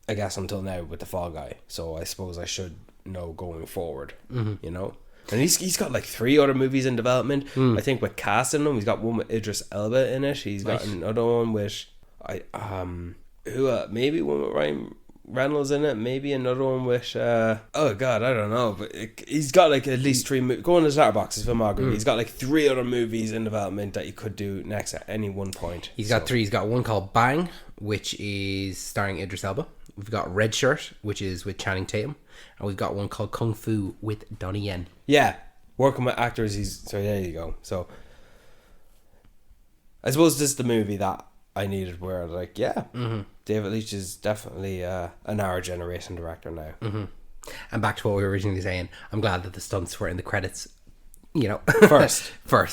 Speaker 2: I guess until now with The Fall Guy. So I suppose I should know going forward. You know. And he's got like 3 other movies in development. I think with casting them, he's got one with Idris Elba in it. He's got another one with maybe one with Ryan Reynolds in it. Maybe another one with I don't know. But he's got like at least 3 movies. Go on his letterboxd, his filmography. He's got like 3 other movies in development that he could do next at any one point.
Speaker 1: He's got 3. He's got one called Bang, which is starring Idris Elba. We've got Red Shirt, which is with Channing Tatum. And we've got one called Kung Fu with Donnie Yen.
Speaker 2: Yeah, working with actors. So there you go. So I suppose this is the movie that I needed, where like, David Leitch is definitely an our generation director now.
Speaker 1: And back to what we were originally saying, I'm glad that the stunts were in the credits.
Speaker 2: First,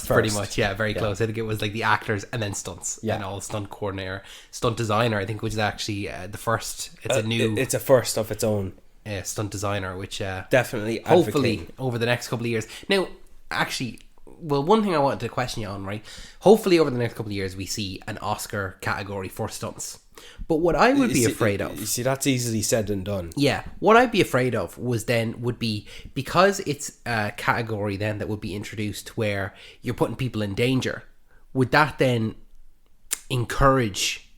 Speaker 1: pretty much, very close. I think it was like the actors and then stunts, and all stunt coordinator, stunt designer. I think, which is actually the first. It's a
Speaker 2: first of its own.
Speaker 1: Stunt designer, which
Speaker 2: definitely,
Speaker 1: hopefully, over the next couple of years. Now, actually, one thing I wanted to question you on, right? Hopefully, over the next couple of years, we see an Oscar category for stunts. But what I would be afraid of...
Speaker 2: You see, that's easily said and done.
Speaker 1: Yeah. What I'd be afraid of would be, because it's a category then that would be introduced where you're putting people in danger, would that then encourage...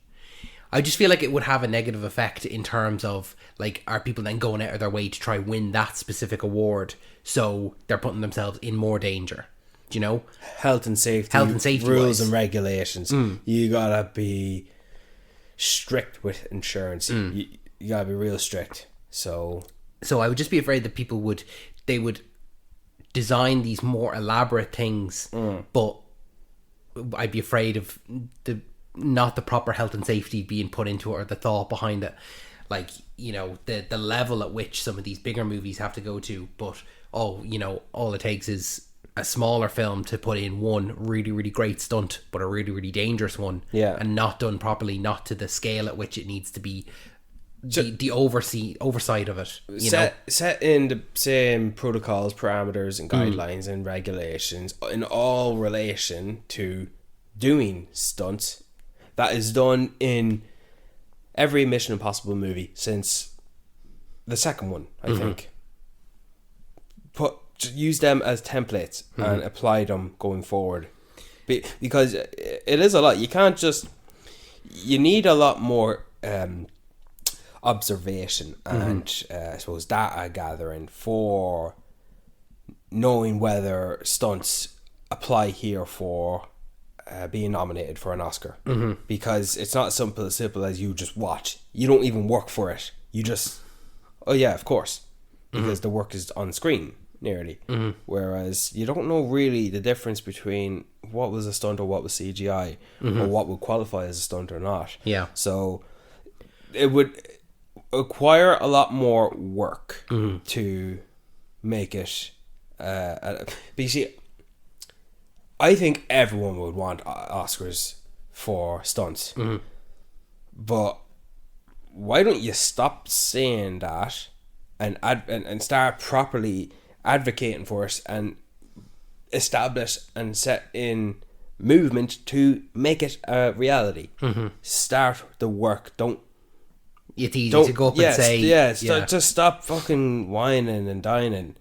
Speaker 1: I just feel like it would have a negative effect in terms of, like, are people then going out of their way to try win that specific award, so they're putting themselves in more danger, do you know?
Speaker 2: Health and safety rules
Speaker 1: wise.
Speaker 2: and regulations. You gotta be strict with insurance. You gotta be real strict. So
Speaker 1: I would just be afraid that people would design these more elaborate things, but I'd be afraid of not the proper health and safety being put into it, or the thought behind it. Like, you know, the level at which some of these bigger movies have to go to, but you know, all it takes is a smaller film to put in one really, really great stunt, but a really, really dangerous one, and not done properly, not to the scale at which it needs to be. The oversight of it,
Speaker 2: set in the same protocols, parameters and guidelines and regulations in all relation to doing stunts that is done in every Mission Impossible movie since the second one, I think. Use them as templates and apply them going forward, because it is a lot. You can't just, you need a lot more observation and I suppose data gathering for knowing whether stunts apply here for being nominated for an Oscar, because it's not as simple as you just watch. You don't even work for it. You just, oh yeah, of course, because the work is on screen nearly. Whereas you don't know really the difference between what was a stunt or what was CGI, or what would qualify as a stunt or not.
Speaker 1: Yeah.
Speaker 2: So it would require a lot more work to make it. But you see, I think everyone would want Oscars for stunts, but why don't you stop saying that and start properly advocating for it and establish and set in movement to make it a reality. Start the work.
Speaker 1: It's easy to go up and say,
Speaker 2: just stop fucking whining and dining.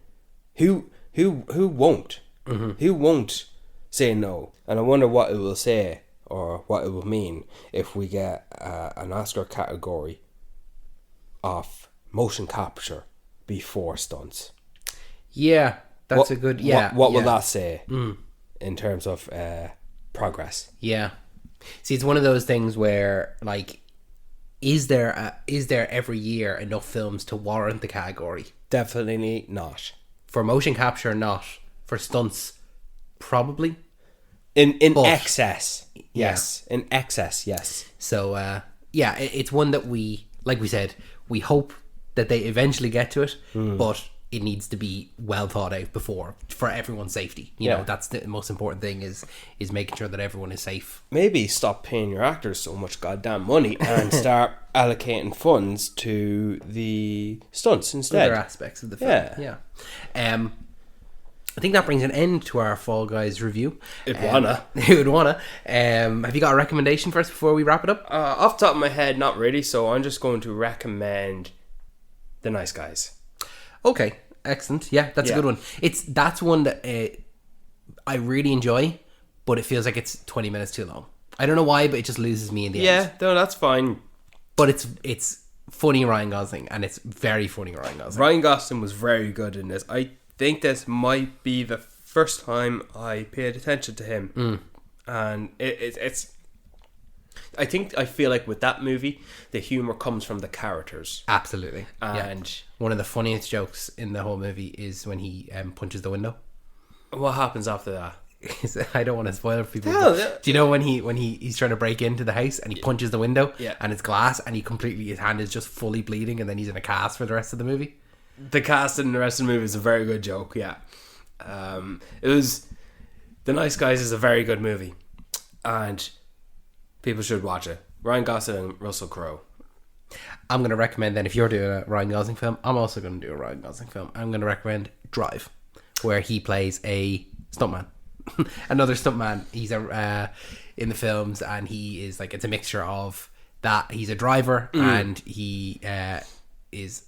Speaker 2: Who won't? Who won't say no? And I wonder what it will say, or what it will mean if we get an Oscar category of motion capture before stunts.
Speaker 1: Yeah, that's a good. Yeah,
Speaker 2: what will that say in terms of progress?
Speaker 1: Yeah, see, it's one of those things where, like, is there every year enough films to warrant the category?
Speaker 2: Definitely not.
Speaker 1: For motion capture, not. For stunts, probably.
Speaker 2: In excess, yes. In excess, yes.
Speaker 1: So, it's one that we, like we said, we hope that they eventually get to it, but it needs to be well thought out before, for everyone's safety. You know, that's the most important thing, is making sure that everyone is safe.
Speaker 2: Maybe stop paying your actors so much goddamn money and start allocating funds to the stunts instead.
Speaker 1: Other aspects of the film. Yeah. I think that brings an end to our Fall Guys review.
Speaker 2: It wanna.
Speaker 1: Have you got a recommendation for us before we wrap it up?
Speaker 2: Off the top of my head, not really. So I'm just going to recommend The Nice Guys.
Speaker 1: Okay, excellent. Yeah, that's a good one. That's one that I really enjoy, but it feels like it's 20 minutes too long. I don't know why, but it just loses me in the end.
Speaker 2: Yeah, no, that's fine.
Speaker 1: But it's funny Ryan Gosling, and it's very funny Ryan Gosling.
Speaker 2: Ryan Gosling was very good in this. I think this might be the first time I paid attention to him, and it's. I feel like with that movie, the humor comes from the characters.
Speaker 1: Absolutely.
Speaker 2: And
Speaker 1: one of the funniest jokes in the whole movie is when he punches the window.
Speaker 2: What happens after that?
Speaker 1: I don't want to spoil it for people. Do you know when he's trying to break into the house and he punches the window, and it's glass, and his hand is just fully bleeding, and then he's in a cast for the rest of the movie?
Speaker 2: The cast in the rest of the movie is a very good joke. Yeah, it was. The Nice Guys is a very good movie, and people should watch it. Ryan Gosling and Russell Crowe.
Speaker 1: I'm going to recommend then, if you're doing a Ryan Gosling film, I'm also going to do a Ryan Gosling film. I'm going to recommend Drive, where he plays a stuntman. Another stuntman. He's in the films, and he is like, it's a mixture of that. He's a driver and he is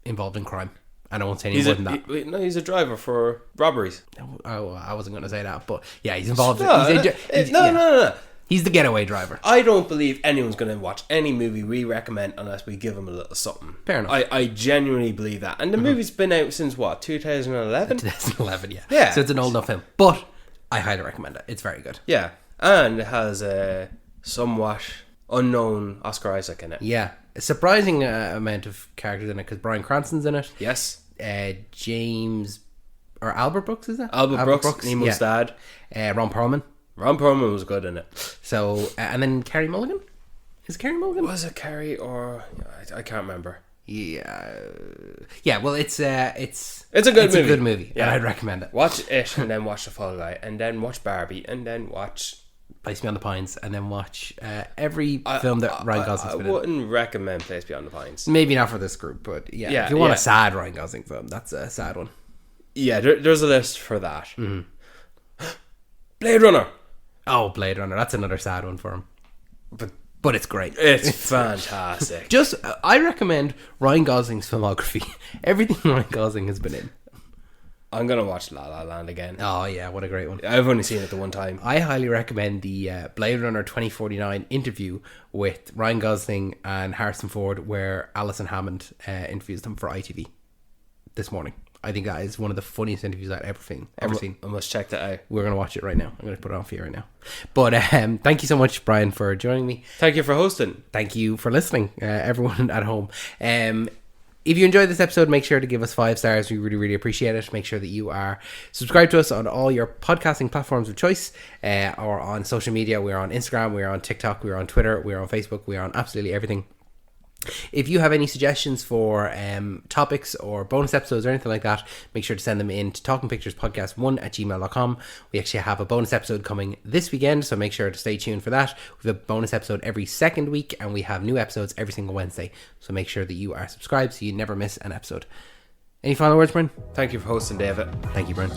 Speaker 1: involved in crime. And I won't say any more than that.
Speaker 2: No, he's a driver for robberies.
Speaker 1: Oh, I wasn't going to say that, but yeah, he's involved.
Speaker 2: No.
Speaker 1: He's the getaway driver.
Speaker 2: I don't believe anyone's going to watch any movie we recommend unless we give them a little something.
Speaker 1: Fair enough.
Speaker 2: I genuinely believe that. And the movie's been out since what, 2011?
Speaker 1: 2011, yeah.
Speaker 2: Yeah.
Speaker 1: So it's an old enough film. But I highly recommend it. It's very good.
Speaker 2: Yeah. And it has a somewhat unknown Oscar Isaac in it.
Speaker 1: Yeah. A surprising amount of characters in it because Bryan Cranston's in it.
Speaker 2: Yes.
Speaker 1: James... Or Albert Brooks, is that?
Speaker 2: Albert Brooks, Nemo's dad.
Speaker 1: Ron Perlman.
Speaker 2: Ron Perlman was good in it.
Speaker 1: So, and then Carey Mulligan? Is it Carey Mulligan?
Speaker 2: Was it Carey or... I can't remember.
Speaker 1: Yeah. Yeah, well, it's a
Speaker 2: good movie.
Speaker 1: Yeah. And I'd recommend it.
Speaker 2: Watch it and then watch The Fall Guy and then watch Barbie and then watch...
Speaker 1: Place Beyond the Pines and then watch every film that Ryan Gosling's been in.
Speaker 2: I wouldn't recommend Place Beyond the Pines.
Speaker 1: Maybe not for this group, but yeah if you want a sad Ryan Gosling film, that's a sad one.
Speaker 2: Yeah, there's a list for that. Mm-hmm. Blade Runner.
Speaker 1: Oh, Blade Runner. That's another sad one for him. But it's great.
Speaker 2: It's fantastic.
Speaker 1: I recommend Ryan Gosling's filmography. Everything Ryan Gosling has been in.
Speaker 2: I'm going to watch La La Land again.
Speaker 1: Oh, yeah. What a great one.
Speaker 2: I've only seen it the one time.
Speaker 1: I highly recommend the Blade Runner 2049 interview with Ryan Gosling and Harrison Ford where Alison Hammond interviews them for ITV this morning. I think that is one of the funniest interviews I've ever seen.
Speaker 2: I must check that out.
Speaker 1: We're going to watch it right now. I'm going to put it on for you right now. But thank you so much, Brian, for joining me.
Speaker 2: Thank you for hosting.
Speaker 1: Thank you for listening, everyone at home. If you enjoyed this episode, make sure to give us 5 stars. We really, really appreciate it. Make sure that you are subscribed to us on all your podcasting platforms of choice or on social media. We're on Instagram, we're on TikTok, we're on Twitter, we're on Facebook, we're on absolutely everything. If you have any suggestions for topics or bonus episodes or anything like that, make sure to send them in to talkingpicturespodcast1@gmail.com. We actually have a bonus episode coming this weekend, so make sure to stay tuned for that. We have a bonus episode every second week, and we have new episodes every single Wednesday. So make sure that you are subscribed so you never miss an episode. Any final words, Brian?
Speaker 2: Thank you for hosting, David.
Speaker 1: Thank you, Brian.